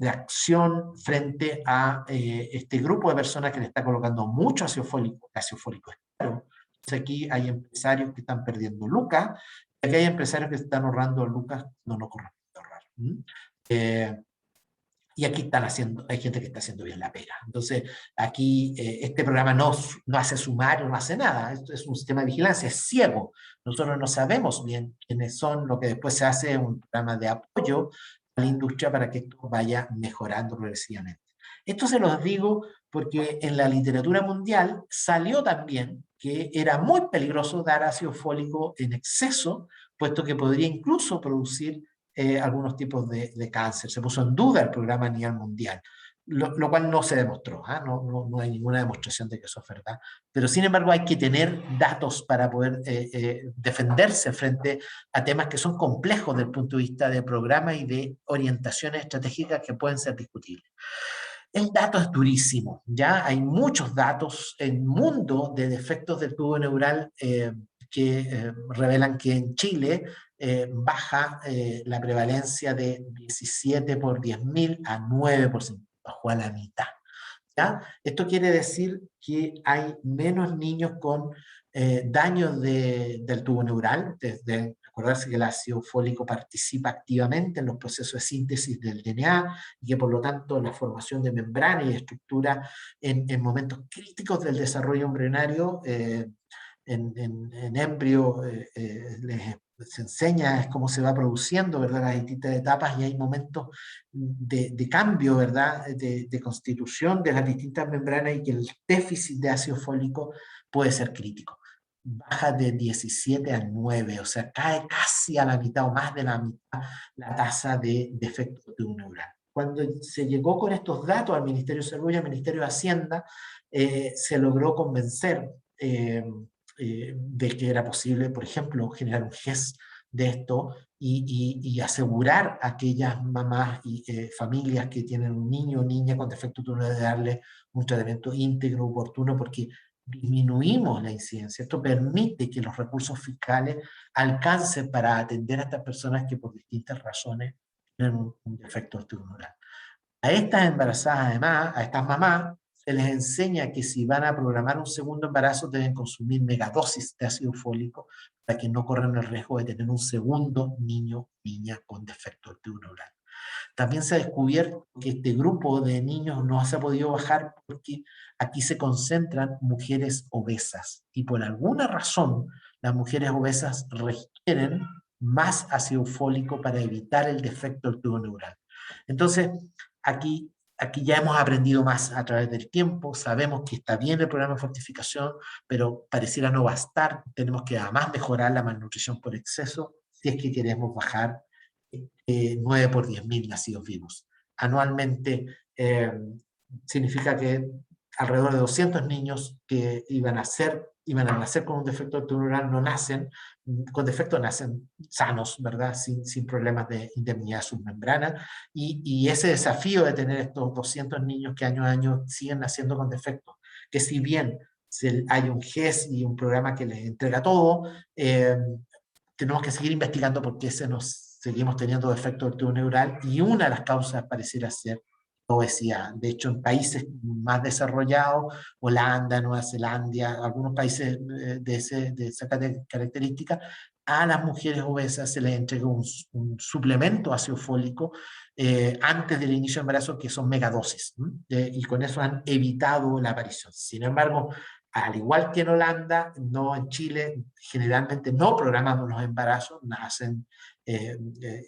acción frente a este grupo de personas que le está colocando mucho ácido fólico. Ácido fólico es caro. Entonces aquí hay empresarios que están perdiendo lucas, y aquí hay empresarios que están ahorrando lucas no corresponde ahorrar. Y aquí hay gente que está haciendo bien la pega. Entonces, aquí este programa no hace sumario, no hace nada. Esto es un sistema de vigilancia, es ciego. Nosotros no sabemos bien quiénes son. Lo que después se hace es un programa de apoyo a la industria para que esto vaya mejorando progresivamente. Esto se los digo porque en la literatura mundial salió también que era muy peligroso dar ácido fólico en exceso, puesto que podría incluso producir algunos tipos de cáncer. Se puso en duda el programa a nivel mundial, lo cual no se demostró. No hay ninguna demostración de que eso es verdad. Pero sin embargo hay que tener datos para poder defenderse frente a temas que son complejos desde el punto de vista de programas y de orientaciones estratégicas que pueden ser discutibles. El dato es durísimo, ¿ya? Hay muchos datos. El mundo de defectos del tubo neural que revelan que en Chile baja la prevalencia de 17 por 10.000 a 9%, bajó a la mitad. ¿Ya? Esto quiere decir que hay menos niños con daños del tubo neural, desde acordarse que el ácido fólico participa activamente en los procesos de síntesis del DNA y que por lo tanto la formación de membrana y estructura en momentos críticos del desarrollo embrionario, en embrio se enseña cómo se va produciendo, ¿verdad?, las distintas etapas, y hay momentos de cambio, ¿verdad?, de constitución de las distintas membranas, y que el déficit de ácido fólico puede ser crítico. Baja de 17 a 9, o sea, cae casi a la mitad o más de la mitad la tasa de defecto neural. Cuando se llegó con estos datos al Ministerio de Salud y al Ministerio de Hacienda, se logró convencer de que era posible, por ejemplo, generar un GES de esto y asegurar a aquellas mamás y familias que tienen un niño o niña con defecto neural de darle un tratamiento íntegro, oportuno, porque disminuimos la incidencia. Esto permite que los recursos fiscales alcancen para atender a estas personas que por distintas razones tienen un defecto neural. A estas embarazadas, además, a estas mamás, se les enseña que si van a programar un segundo embarazo deben consumir megadosis de ácido fólico para que no corran el riesgo de tener un segundo niño o niña con defecto neural. También se ha descubierto que este grupo de niños no se ha podido bajar porque aquí se concentran mujeres obesas, y por alguna razón las mujeres obesas requieren más ácido fólico para evitar el defecto del tubo neural. Entonces, aquí ya hemos aprendido más a través del tiempo, sabemos que está bien el programa de fortificación, pero pareciera no bastar. Tenemos que además mejorar la malnutrición por exceso si es que queremos bajar 9 por 10.000 nacidos vivos. Anualmente significa que alrededor de 200 niños que iban a nacer con un defecto neural no nacen, con defecto nacen sanos, ¿verdad? Sin problemas de indemnidad submembrana, y ese desafío de tener estos 200 niños que año a año siguen naciendo con defectos, que si bien hay un GES y un programa que les entrega todo, tenemos que seguir investigando por qué seguimos teniendo defecto del tubo neural, y una de las causas pareciera ser obesidad. De hecho, en países más desarrollados, Holanda, Nueva Zelanda, algunos países de esa característica, a las mujeres obesas se les entrega un suplemento ácido fólico antes del inicio del embarazo, que son megadosis, y con eso han evitado la aparición. Sin embargo, al igual que en Holanda, no en Chile, generalmente no programamos los embarazos, nacen,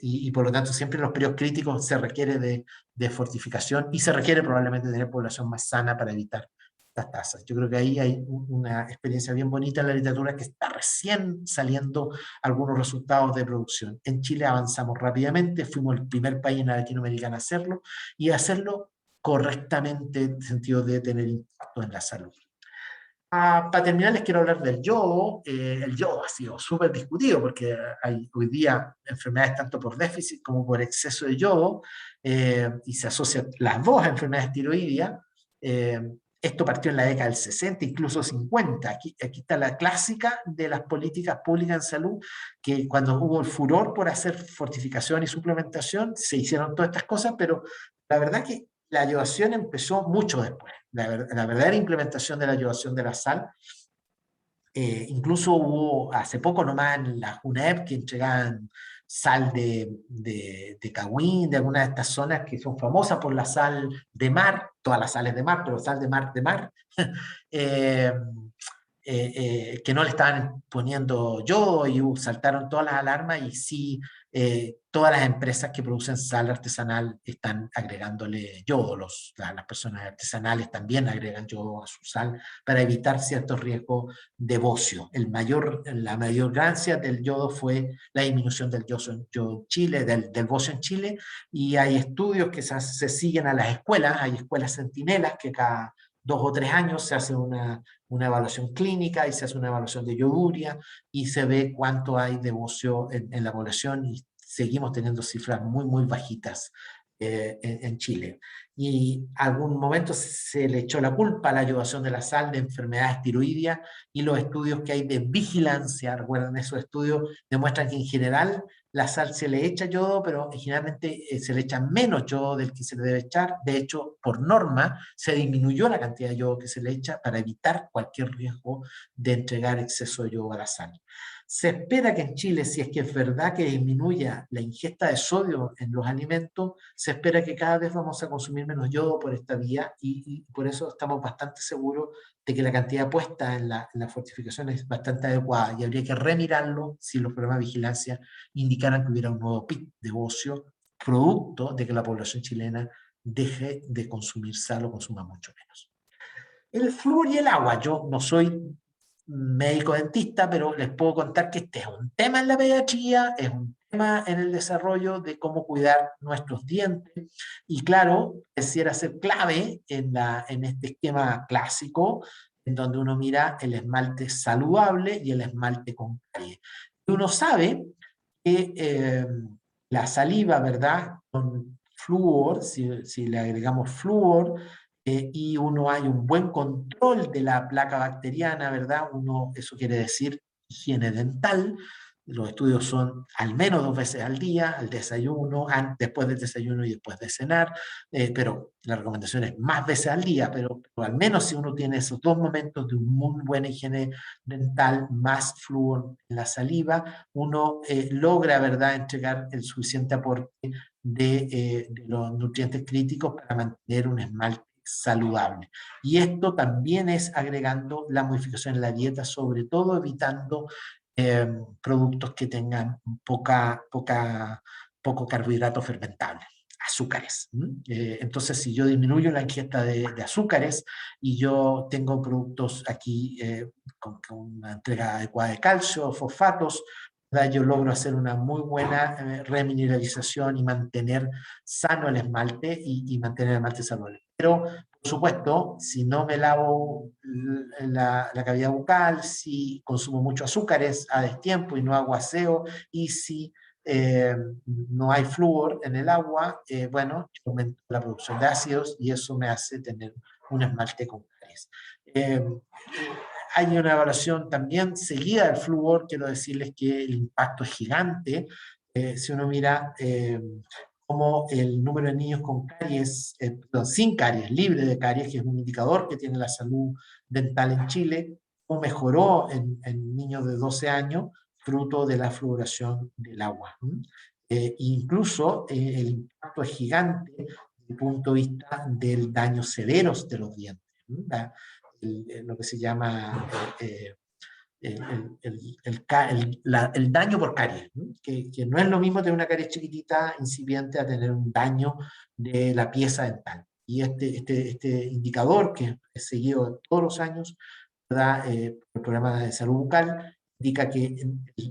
y por lo tanto siempre en los periodos críticos se requiere de fortificación, y se requiere probablemente tener población más sana para evitar estas tasas. Yo creo que ahí hay una experiencia bien bonita en la literatura, que está recién saliendo algunos resultados de producción. En Chile avanzamos rápidamente, fuimos el primer país en Latinoamérica en hacerlo, y hacerlo correctamente en el sentido de tener impacto en la salud. Para terminar, les quiero hablar del yodo. El yodo ha sido súper discutido porque hay hoy día enfermedades tanto por déficit como por exceso de yodo, y se asocian las dos enfermedades tiroideas. Esto partió en la década del 60, incluso 50. Aquí está la clásica de las políticas públicas en salud, que cuando hubo el furor por hacer fortificación y suplementación, se hicieron todas estas cosas, pero la verdad que la yodación empezó mucho después. La verdadera implementación de la yodación de la sal, incluso hubo hace poco nomás en la UNEP que entregaban sal de Cahuín, de algunas de estas zonas que son famosas por la sal de mar, todas las sales de mar, pero sal de mar, eh, que no le estaban poniendo yodo, y saltaron todas las alarmas, y sí, todas las empresas que producen sal artesanal están agregándole yodo. Las personas artesanales también agregan yodo a su sal para evitar ciertos riesgos de bocio. La mayor ganancia del yodo fue la disminución del yodo en Chile, del bocio en Chile, y hay estudios que se siguen a las escuelas. Hay escuelas centinelas que cada 2 o 3 años se hace una evaluación clínica y se hace una evaluación de yoduria, y se ve cuánto hay de bocio en la población, y seguimos teniendo cifras muy, muy bajitas en Chile. Y algún momento se le echó la culpa a la ayudación de la sal de enfermedades tiroideas, y los estudios que hay de vigilancia, recuerden, esos estudios demuestran que en general la sal se le echa yodo, pero generalmente se le echa menos yodo del que se le debe echar. De hecho, por norma, se disminuyó la cantidad de yodo que se le echa para evitar cualquier riesgo de entregar exceso de yodo a la sal. Se espera que en Chile, si es que es verdad que disminuya la ingesta de sodio en los alimentos, se espera que cada vez vamos a consumir menos yodo por esta vía, y por eso estamos bastante seguros de que la cantidad puesta en la fortificación es bastante adecuada, y habría que remirarlo si los programas de vigilancia indicaran que hubiera un nuevo pic de ocio, producto de que la población chilena deje de consumir sal o consuma mucho menos. El flúor y el agua, yo no soy médico dentista, pero les puedo contar que este es un tema en la pediatría, es un tema en el desarrollo de cómo cuidar nuestros dientes, y claro, pareciera ser clave en este esquema clásico, en donde uno mira el esmalte saludable y el esmalte con caries. Y uno sabe que la saliva, ¿verdad? Con flúor, si le agregamos flúor, y uno hay un buen control de la placa bacteriana, ¿verdad? Eso quiere decir higiene dental. Los estudios son al menos 2 veces al día, al desayuno, después del desayuno y después de cenar, pero la recomendación es más veces al día, pero al menos si uno tiene esos 2 momentos de una muy buena higiene dental, más flúor en la saliva, uno logra, ¿verdad?, entregar el suficiente aporte de los nutrientes críticos para mantener un esmalte saludable. Y esto también es agregando la modificación en la dieta, sobre todo evitando productos que tengan poco carbohidrato fermentable, azúcares. Entonces, si yo disminuyo la ingesta de azúcares y yo tengo productos aquí con una entrega adecuada de calcio, fosfatos, ¿verdad?, yo logro hacer una muy buena remineralización y mantener sano el esmalte, y mantener el esmalte saludable. Pero, por supuesto, si no me lavo la cavidad bucal, si consumo muchos azúcares a destiempo y no hago aseo, y si no hay flúor en el agua, bueno, yo aumento la producción de ácidos y eso me hace tener un esmalte con caries. Hay una evaluación también seguida del flúor. Quiero decirles que el impacto es gigante. Si uno mira cómo el número de niños con caries, perdón, sin caries, libre de caries, que es un indicador que tiene la salud dental en Chile, cómo mejoró en niños de 12 años, fruto de la fluoración del agua. Incluso el impacto es gigante desde el punto de vista del daño severos de los dientes. Lo que se llama el daño por caries, ¿no? Que no es lo mismo tener una caries chiquitita, incipiente, a tener un daño de la pieza dental. Y este indicador, que es seguido todos los años, ¿verdad?, por el programa de salud bucal, indica que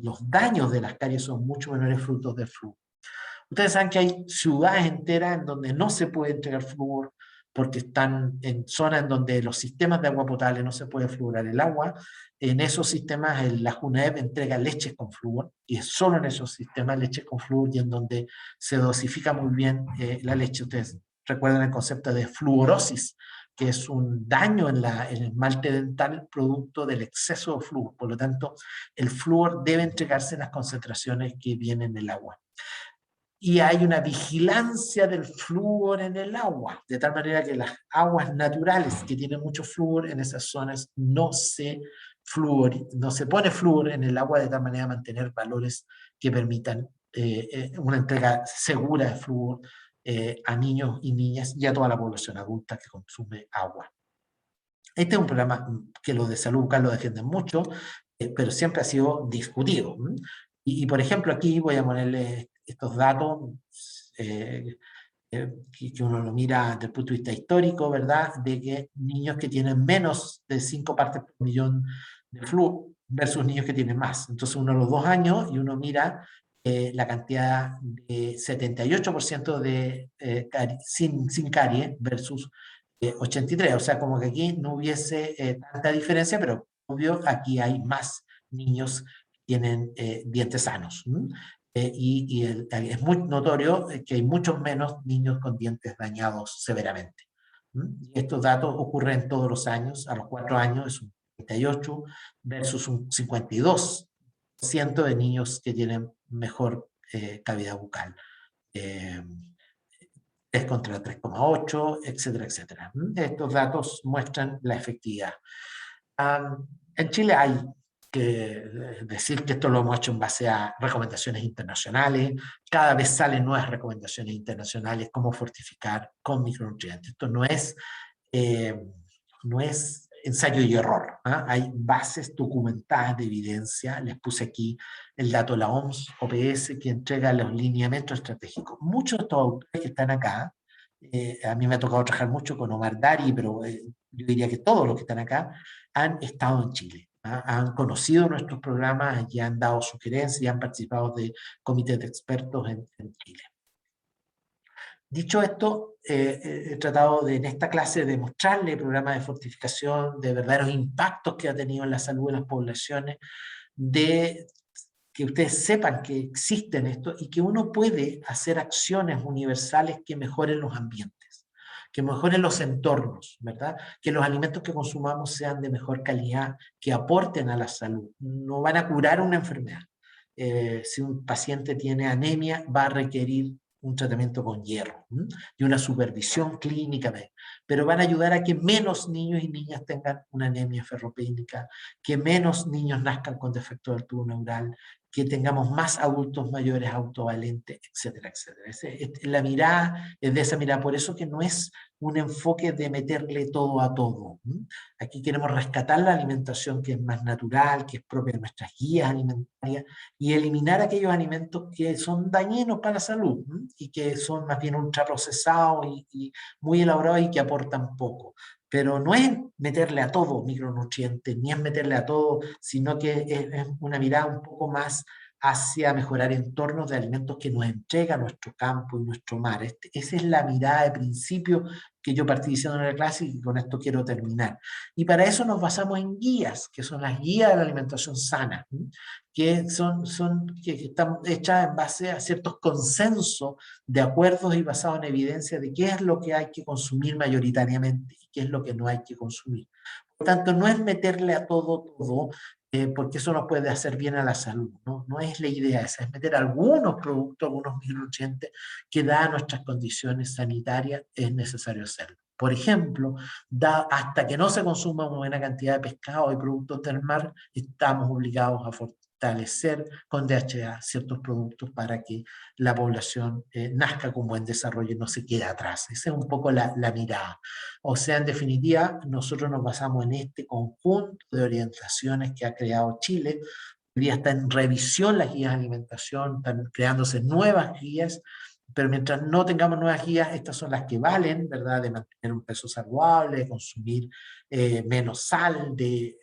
los daños de las caries son mucho menores frutos del flúor. Ustedes saben que hay ciudades enteras en donde no se puede entregar flúor porque están en zonas en donde los sistemas de agua potable no se puede fluorar el agua. En esos sistemas la JUNEP entrega leches con flúor, y es solo en esos sistemas leches con flúor y en donde se dosifica muy bien la leche. Ustedes recuerdan el concepto de fluorosis, que es un daño en el esmalte dental producto del exceso de flúor. Por lo tanto, el flúor debe entregarse en las concentraciones que vienen del agua. Y hay una vigilancia del flúor en el agua, de tal manera que las aguas naturales que tienen mucho flúor en esas zonas no se pone flúor en el agua, de tal manera de mantener valores que permitan una entrega segura de flúor a niños y niñas y a toda la población adulta que consume agua. Este es un programa que los de salud bucal lo defienden mucho, pero siempre ha sido discutido. Por ejemplo, aquí voy a ponerle estos datos que uno lo mira desde el punto de vista histórico, ¿verdad?, de que niños que tienen menos de 5 partes por millón de flúor versus niños que tienen más. Entonces uno a los 2 años y uno mira la cantidad de 78% de sin caries versus 83, o sea, como que aquí no hubiese tanta diferencia, pero obvio aquí hay más niños que tienen dientes sanos. es muy notorio que hay muchos menos niños con dientes dañados severamente. Y estos datos ocurren todos los años. A los 4 años es un 38 versus un 52% de niños que tienen mejor cavidad bucal. 3 contra 3,8, etcétera, etcétera. Estos datos muestran la efectividad. En Chile hay que decir que esto lo hemos hecho en base a recomendaciones internacionales. Cada vez salen nuevas recomendaciones internacionales, cómo fortificar con micronutrientes. Esto eh, no es ensayo y error. ¿Ah? Hay bases documentadas de evidencia. Les puse aquí el dato de la OMS, OPS, que entrega los lineamientos estratégicos. Muchos de estos autores que están acá, a mí me ha tocado trabajar mucho con Omar Dari, pero yo diría que todos los que están acá han estado en Chile. ¿Ah? Han conocido nuestros programas y han dado sugerencias y han participado de comités de expertos en Chile. Dicho esto, he tratado en esta clase de mostrarle programas de fortificación, de verdaderos impactos que ha tenido en la salud de las poblaciones, de que ustedes sepan que existen esto y que uno puede hacer acciones universales que mejoren los ambientes, que mejoren los entornos, ¿verdad? Que los alimentos que consumamos sean de mejor calidad, que aporten a la salud. No van a curar una enfermedad. Si un paciente tiene anemia, va a requerir un tratamiento con hierro y una supervisión clínica, pero van a ayudar a que menos niños y niñas tengan una anemia ferropénica, que menos niños nazcan con defecto del tubo neural, que tengamos más adultos mayores autovalentes, etcétera, etcétera. La mirada es de esa mirada, por eso que no es un enfoque de meterle todo a todo. Aquí queremos rescatar la alimentación que es más natural, que es propia de nuestras guías alimentarias, y eliminar aquellos alimentos que son dañinos para la salud y que son más bien ultraprocesados y muy elaborados y que aportan poco. Pero no es meterle a todo micronutrientes, ni es meterle a todo, sino que es una mirada un poco más hacia mejorar entornos de alimentos que nos entrega nuestro campo y nuestro mar. Esa es la mirada de principio que yo partí diciendo en la clase y con esto quiero terminar. Y para eso nos basamos en guías, que son las guías de la alimentación sana, que están hechas en base a ciertos consensos de acuerdos y basados en evidencia de qué es lo que hay que consumir mayoritariamente y qué es lo que no hay que consumir. Por tanto, no es meterle a todo, porque eso no puede hacer bien a la salud. No es la idea esa, es meter algunos productos, algunos micronutrientes que dadas nuestras condiciones sanitarias es necesario hacerlo. Por ejemplo, hasta que no se consuma una buena cantidad de pescado y productos del mar, estamos obligados a fortalecer con DHA ciertos productos para que la población nazca con buen desarrollo y no se quede atrás. Esa es un poco la mirada. O sea, en definitiva, nosotros nos basamos en este conjunto de orientaciones que ha creado Chile. Hoy día está en revisión las guías de alimentación, están creándose nuevas guías, pero mientras no tengamos nuevas guías, estas son las que valen, ¿verdad? De mantener un peso saludable, de consumir menos sal, de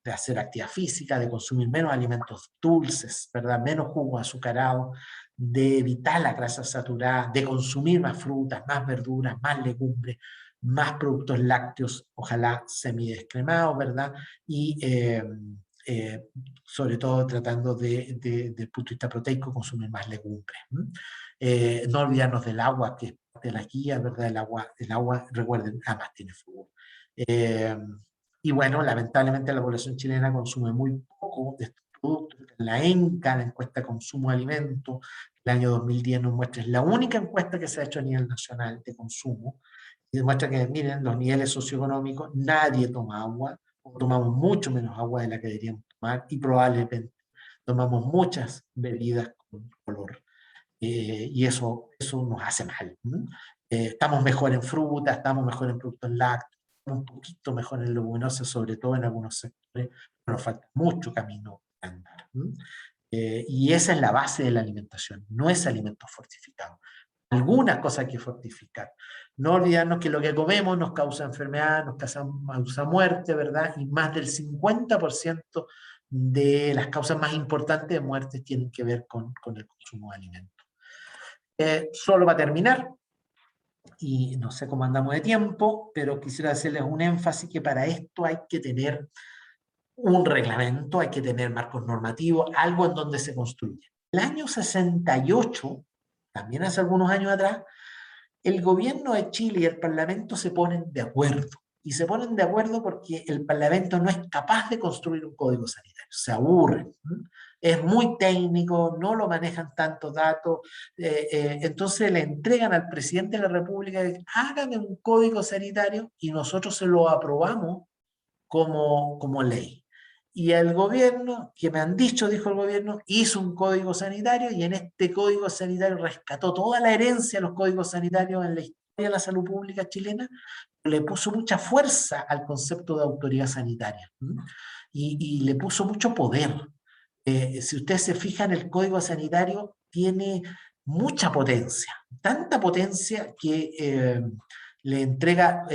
hacer actividad física, de consumir menos alimentos dulces, ¿verdad? Menos jugo azucarado, de evitar la grasa saturada, de consumir más frutas, más verduras, más legumbres, más productos lácteos, ojalá semidescremados, ¿verdad? Y sobre todo tratando desde el punto de vista proteico, consumir más legumbres. No olvidarnos del agua, que es parte de la guía, ¿verdad? El agua, recuerden, además tiene flúor. Eh, y bueno, lamentablemente la población chilena consume muy poco de estos productos. La ENCA, la encuesta de consumo de alimentos, el año 2010 nos muestra, es la única encuesta que se ha hecho a nivel nacional de consumo, y demuestra que, miren, los niveles socioeconómicos, nadie toma agua, o tomamos mucho menos agua de la que deberíamos tomar, y probablemente tomamos muchas bebidas con color. Y eso nos hace mal. Estamos mejor en fruta, estamos mejor en productos lácteos, un poquito mejor en leguminosas, sobre todo en algunos sectores, pero nos falta mucho camino que andar. Y esa es la base de la alimentación, no es alimento fortificado. Algunas cosas hay que fortificar. No olvidarnos que lo que comemos nos causa enfermedad, nos causa muerte, ¿verdad? Y más del 50% de las causas más importantes de muerte tienen que ver con el consumo de alimentos. Solo para terminar, y no sé cómo andamos de tiempo, pero quisiera hacerles un énfasis que para esto hay que tener un reglamento, hay que tener marcos normativos, algo en donde se construye. El año 68, también hace algunos años atrás, el gobierno de Chile y el Parlamento se ponen de acuerdo. Y se ponen de acuerdo porque el Parlamento no es capaz de construir un código sanitario, se aburren. Es muy técnico, no lo manejan tantos datos, entonces le entregan al presidente de la República, hágame un código sanitario y nosotros se lo aprobamos como ley. Y el gobierno, que me han dicho, dijo el gobierno, hizo un código sanitario y en este código sanitario rescató toda la herencia de los códigos sanitarios en la historia de la salud pública chilena, le puso mucha fuerza al concepto de autoridad sanitaria y le puso mucho poder. Si ustedes se fijan, el código sanitario tiene mucha potencia, tanta potencia que le entrega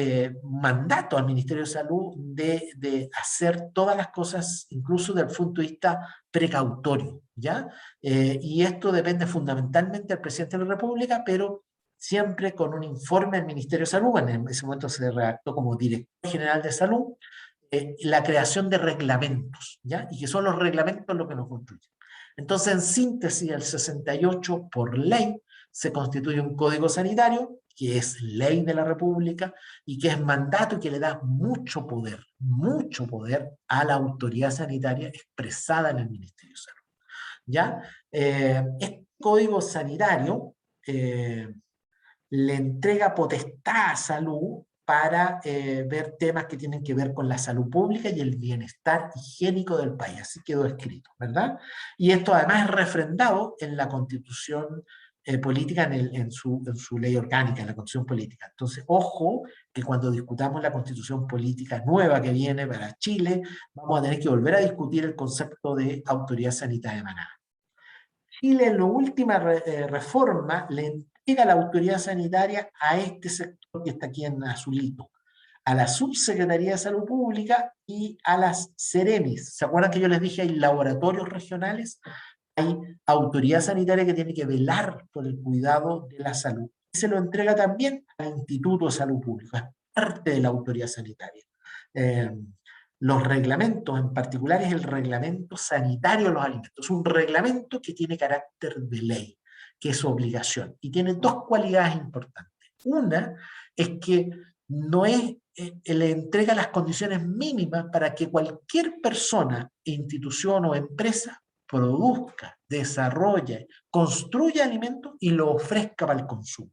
mandato al Ministerio de Salud de hacer todas las cosas, incluso desde el punto de vista precautorio, ¿ya? Y esto depende fundamentalmente del presidente de la República, pero siempre con un informe del Ministerio de Salud. En ese momento se redactó como director general de salud, la creación de reglamentos, ¿ya? Y que son los reglamentos los que nos construyen. Entonces, en síntesis, el 68, por ley, se constituye un código sanitario, que es ley de la República, y que es mandato y que le da mucho poder a la autoridad sanitaria expresada en el Ministerio de Salud, ¿ya? Este código sanitario le entrega potestad a salud para ver temas que tienen que ver con la salud pública y el bienestar higiénico del país. Así quedó escrito, ¿verdad? Y esto además es refrendado en la Constitución política, en su ley orgánica, en la Constitución política. Entonces, ojo, que cuando discutamos la Constitución política nueva que viene para Chile, vamos a tener que volver a discutir el concepto de autoridad sanitaria emanada. Chile en la última reforma le entrega la autoridad sanitaria a este sector que está aquí en azulito, a la Subsecretaría de Salud Pública y a las Ceremis. ¿Se acuerdan que yo les dije hay laboratorios regionales? Hay autoridad sanitaria que tiene que velar por el cuidado de la salud. Y se lo entrega también al Instituto de Salud Pública, es parte de la autoridad sanitaria. Eh, los reglamentos, en particular es el reglamento sanitario de los alimentos, un reglamento que tiene carácter de ley, que es obligación, y tiene dos cualidades importantes. Una es que no es, le entrega las condiciones mínimas para que cualquier persona, institución o empresa produzca, desarrolle, construya alimentos y lo ofrezca para el consumo.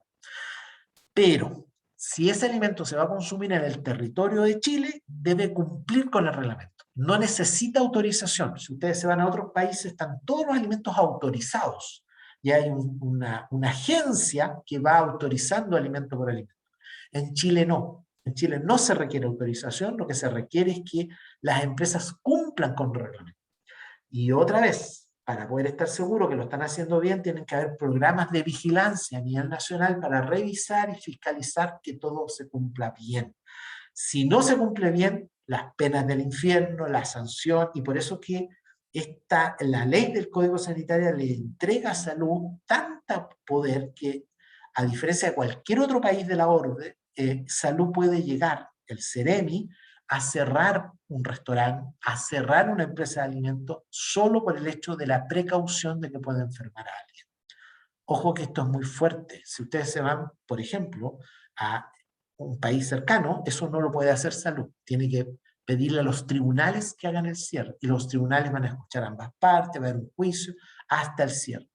Pero si ese alimento se va a consumir en el territorio de Chile, debe cumplir con el reglamento. No necesita autorización. Si ustedes se van a otros países, están todos los alimentos autorizados. Y hay una agencia que va autorizando alimento por alimento. En Chile no. En Chile no se requiere autorización, lo que se requiere es que las empresas cumplan con el reglamento. Y otra vez, para poder estar seguro que lo están haciendo bien, tienen que haber programas de vigilancia a nivel nacional para revisar y fiscalizar que todo se cumpla bien. Si no se cumple bien, las penas del infierno, la sanción, y por eso que la ley del Código Sanitario le entrega a salud tanta poder que, a diferencia de cualquier otro país de la orden, salud puede llegar, el Ceremi, a cerrar un restaurante, a cerrar una empresa de alimentos, solo por el hecho de la precaución de que puede enfermar a alguien. Ojo que esto es muy fuerte. Si ustedes se van, por ejemplo, a un país cercano, eso no lo puede hacer salud. Tiene que pedirle a los tribunales que hagan el cierre. Y los tribunales van a escuchar ambas partes, va a haber un juicio hasta el cierre.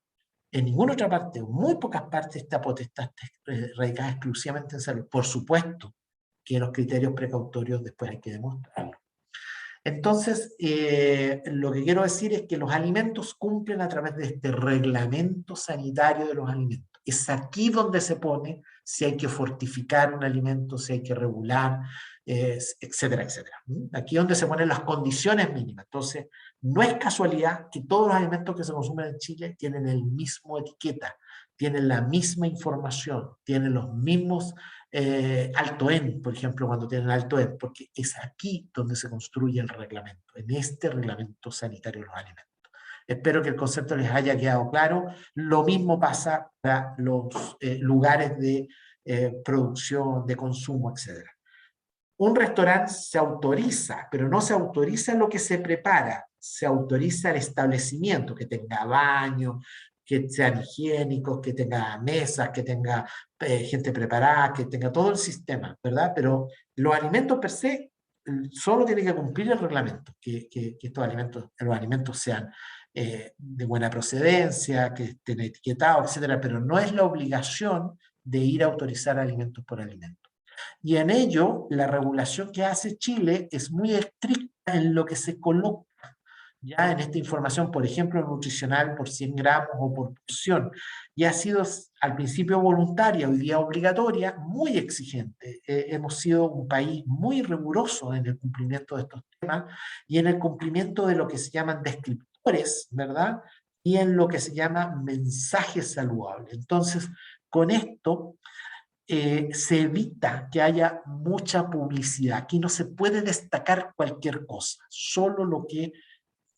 En ninguna otra parte, o muy pocas partes, esta potestad está radicada exclusivamente en salud. Por supuesto que los criterios precautorios después hay que demostrarlo. Entonces, lo que quiero decir es que los alimentos cumplen a través de este reglamento sanitario de los alimentos. Es aquí donde se pone si hay que fortificar un alimento, si hay que regular, etcétera, etcétera. Aquí es donde se ponen las condiciones mínimas. Entonces, no es casualidad que todos los alimentos que se consumen en Chile tienen el mismo etiqueta, tienen la misma información, tienen los mismos alto en, por ejemplo, cuando tienen alto en, porque es aquí donde se construye el reglamento, en este reglamento sanitario de los alimentos. Espero que el concepto les haya quedado claro. Lo mismo pasa para los lugares de producción, de consumo, etc. Un restaurante se autoriza, pero no se autoriza lo que se prepara, se autoriza el establecimiento, que tenga baño, que sean higiénicos, que tenga mesas, que tenga gente preparada, que tenga todo el sistema, ¿verdad? Pero los alimentos per se solo tiene que cumplir el reglamento, que estos alimentos, los alimentos sean de buena procedencia, que estén etiquetados, etcétera, pero no es la obligación de ir a autorizar alimentos por alimentos. Y en ello, la regulación que hace Chile es muy estricta en lo que se coloca ya en esta información, por ejemplo, nutricional por 100 gramos o por porción, y ha sido al principio voluntaria, hoy día obligatoria, muy exigente. Hemos sido un país muy riguroso en el cumplimiento de estos temas y en el cumplimiento de lo que se llaman descriptores, ¿verdad? Y en lo que se llama mensaje saludable. Entonces, con esto se evita que haya mucha publicidad. Aquí no se puede destacar cualquier cosa, solo lo que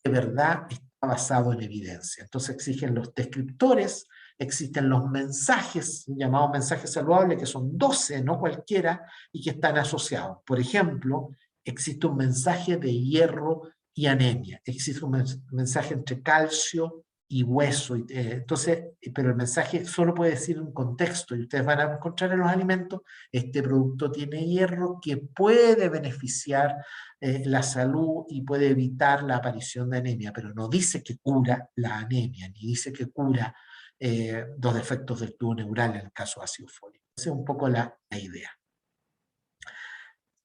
de verdad está basado en evidencia. Entonces exigen los descriptores, existen los mensajes, llamados mensajes saludables, que son 12, no cualquiera, y que están asociados. Por ejemplo, existe un mensaje de hierro y anemia, existe un mensaje entre calcio y hueso. Entonces, pero el mensaje solo puede decir un contexto, y ustedes van a encontrar en los alimentos, este producto tiene hierro que puede beneficiar la salud y puede evitar la aparición de anemia, pero no dice que cura la anemia, ni dice que cura los defectos del tubo neural en el caso ácido fólico. Esa es un poco la idea.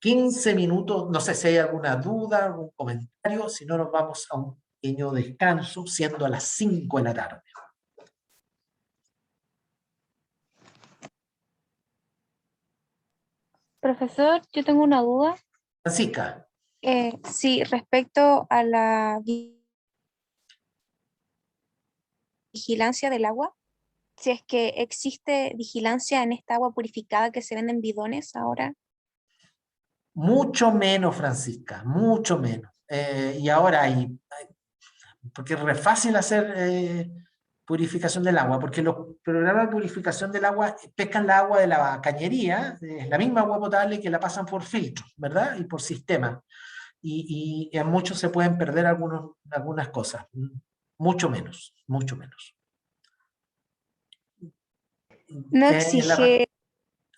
15 minutos, no sé si hay alguna duda, algún comentario, si no nos vamos a un pequeño descanso, siendo a las 5 de la tarde. Profesor, yo tengo una duda. Francisca. Sí, respecto a la vigilancia del agua, si es que existe vigilancia en esta agua purificada que se vende en bidones ahora. Mucho menos, Francisca, mucho menos. Y ahora porque es re fácil hacer purificación del agua, porque los programas de purificación del agua pescan la agua de la cañería, es la misma agua potable que la pasan por filtros, ¿verdad? Y por sistema. Y en muchos se pueden perder algunas cosas. Mucho menos, mucho menos. No La, exige,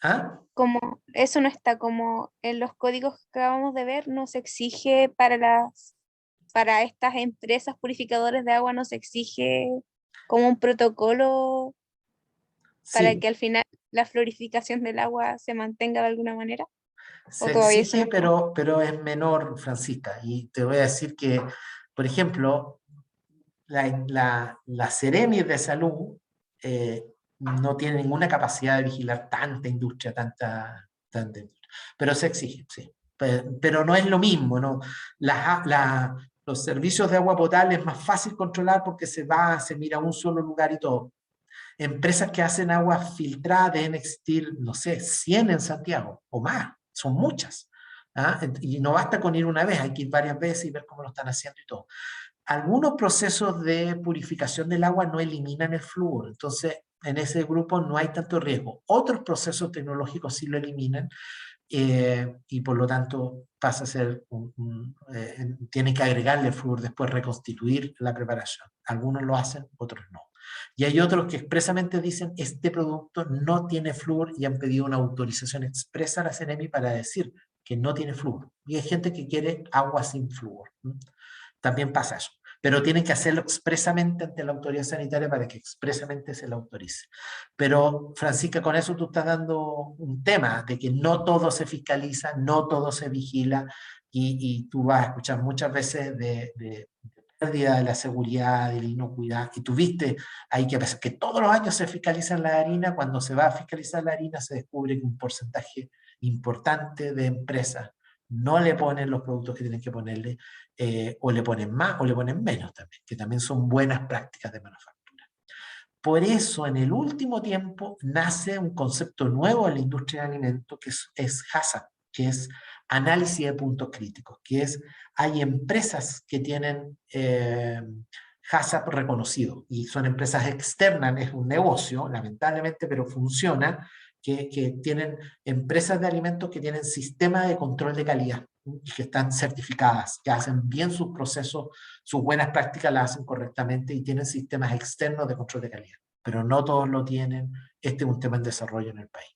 ¿ah? como, eso no está como en los códigos que acabamos de ver, no se exige para estas empresas purificadoras de agua, no se exige como un protocolo para Sí, que al final la fluorificación del agua se mantenga de alguna manera, o se todavía eso no exige, está. pero es menor, Francisca. Y te voy a decir que, por ejemplo, la Seremi de Salud no tiene ninguna capacidad de vigilar tanta industria, tanta industria. Pero se exige, sí. Pero no es lo mismo, ¿no? Los servicios de agua potable es más fácil controlar porque se mira a un solo lugar y todo. Empresas que hacen agua filtrada deben existir, no sé, 100 en Santiago o más, son muchas. ¿Ah? Y no basta con ir una vez, hay que ir varias veces y ver cómo lo están haciendo y todo. Algunos procesos de purificación del agua no eliminan el flúor, entonces en ese grupo no hay tanto riesgo. Otros procesos tecnológicos sí lo eliminan y por lo tanto pasa a ser, tienen que agregarle flúor después, reconstituir la preparación. Algunos lo hacen, otros no. Y hay otros que expresamente dicen, este producto no tiene flúor y han pedido una autorización expresa a la CNMI para decir que no tiene flúor. Y hay gente que quiere agua sin flúor. También pasa eso. Pero tienen que hacerlo expresamente ante la autoridad sanitaria para que expresamente se lo autorice. Pero, Francisca, con eso tú estás dando un tema de que no todo se fiscaliza, no todo se vigila, y tú vas a escuchar muchas veces de pérdida de la seguridad, de la inocuidad, y tuviste ahí que todos los años se fiscaliza la harina, cuando se va a fiscalizar la harina se descubre que un porcentaje importante de empresas no le ponen los productos que tienen que ponerle, o le ponen más o le ponen menos también, que también son buenas prácticas de manufactura. Por eso, en el último tiempo, nace un concepto nuevo en la industria de alimentos, que es HACCP, que es análisis de puntos críticos, que es, hay empresas que tienen HACCP reconocido, y son empresas externas, es un negocio, lamentablemente, pero funciona, que tienen empresas de alimentos que tienen sistemas de control de calidad. y que están certificadas, que hacen bien sus procesos, sus buenas prácticas las hacen correctamente y tienen sistemas externos de control de calidad. Pero no todos lo tienen. Este es un tema en desarrollo en el país.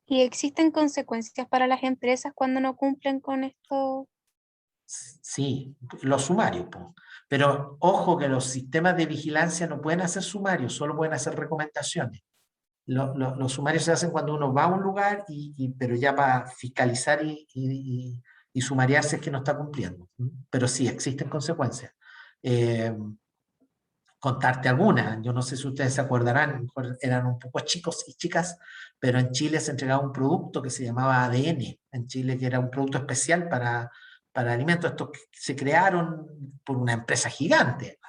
¿Y existen consecuencias para las empresas cuando no cumplen con esto? Sí, los sumarios, po. Pero ojo que los sistemas de vigilancia no pueden hacer sumarios, solo pueden hacer recomendaciones. Los sumarios se hacen cuando uno va a un lugar, pero ya para fiscalizar y sumariarse es que no está cumpliendo. Pero sí, existen consecuencias. Eh, Contarte algunas, yo no sé si ustedes se acordarán, a lo mejor eran un poco chicos y chicas, pero en Chile se entregaba un producto que se llamaba ADN, en Chile, que era un producto especial para alimentos. Estos que se crearon por una empresa gigante,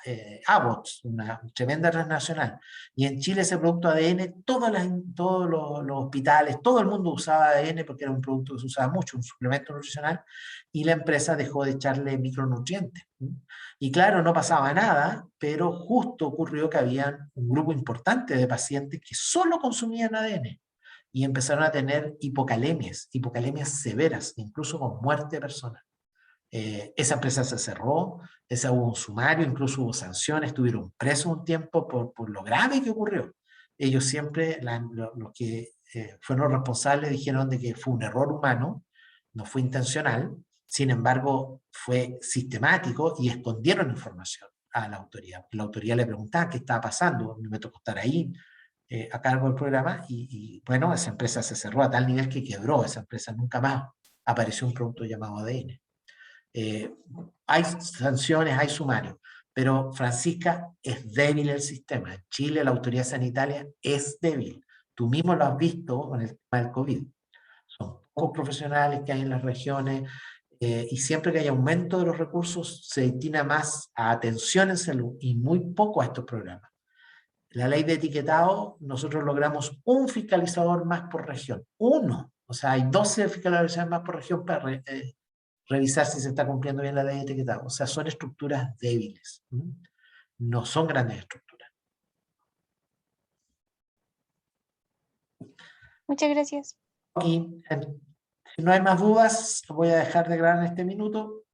Abbott, una tremenda transnacional. Y en Chile ese producto ADN, todos los hospitales, todo el mundo usaba ADN porque era un producto que se usaba mucho, un suplemento nutricional, y la empresa dejó de echarle micronutrientes. Y claro, no pasaba nada, pero justo ocurrió que había un grupo importante de pacientes que solo consumían ADN y empezaron a tener hipocalemias severas, incluso con muerte de personas. Esa empresa se cerró, esa hubo un sumario, incluso hubo sanciones, estuvieron presos un tiempo por lo grave que ocurrió. Ellos siempre, los que fueron responsables, dijeron de que fue un error humano, no fue intencional, sin embargo, fue sistemático y escondieron información a la autoridad. La autoridad le preguntaba qué estaba pasando, me tocó estar ahí a cargo del programa bueno, esa empresa se cerró a tal nivel que quebró, esa empresa nunca más apareció un producto llamado ADN. Eh, Hay sanciones, hay sumarios, pero Francisca, es débil el sistema. En Chile la autoridad sanitaria es débil. Tú mismo lo has visto con el tema del COVID. Son pocos profesionales que hay en las regiones y siempre que hay aumento de los recursos se destina más a atención en salud y muy poco a estos programas. La ley de etiquetado, nosotros logramos un fiscalizador más por región, uno. O sea, hay 12 fiscalizadores más por región para revisar si se está cumpliendo bien la ley de etiquetado. O sea, son estructuras débiles, no son grandes estructuras. Muchas gracias. Y si no hay más dudas, voy a dejar de grabar en este minuto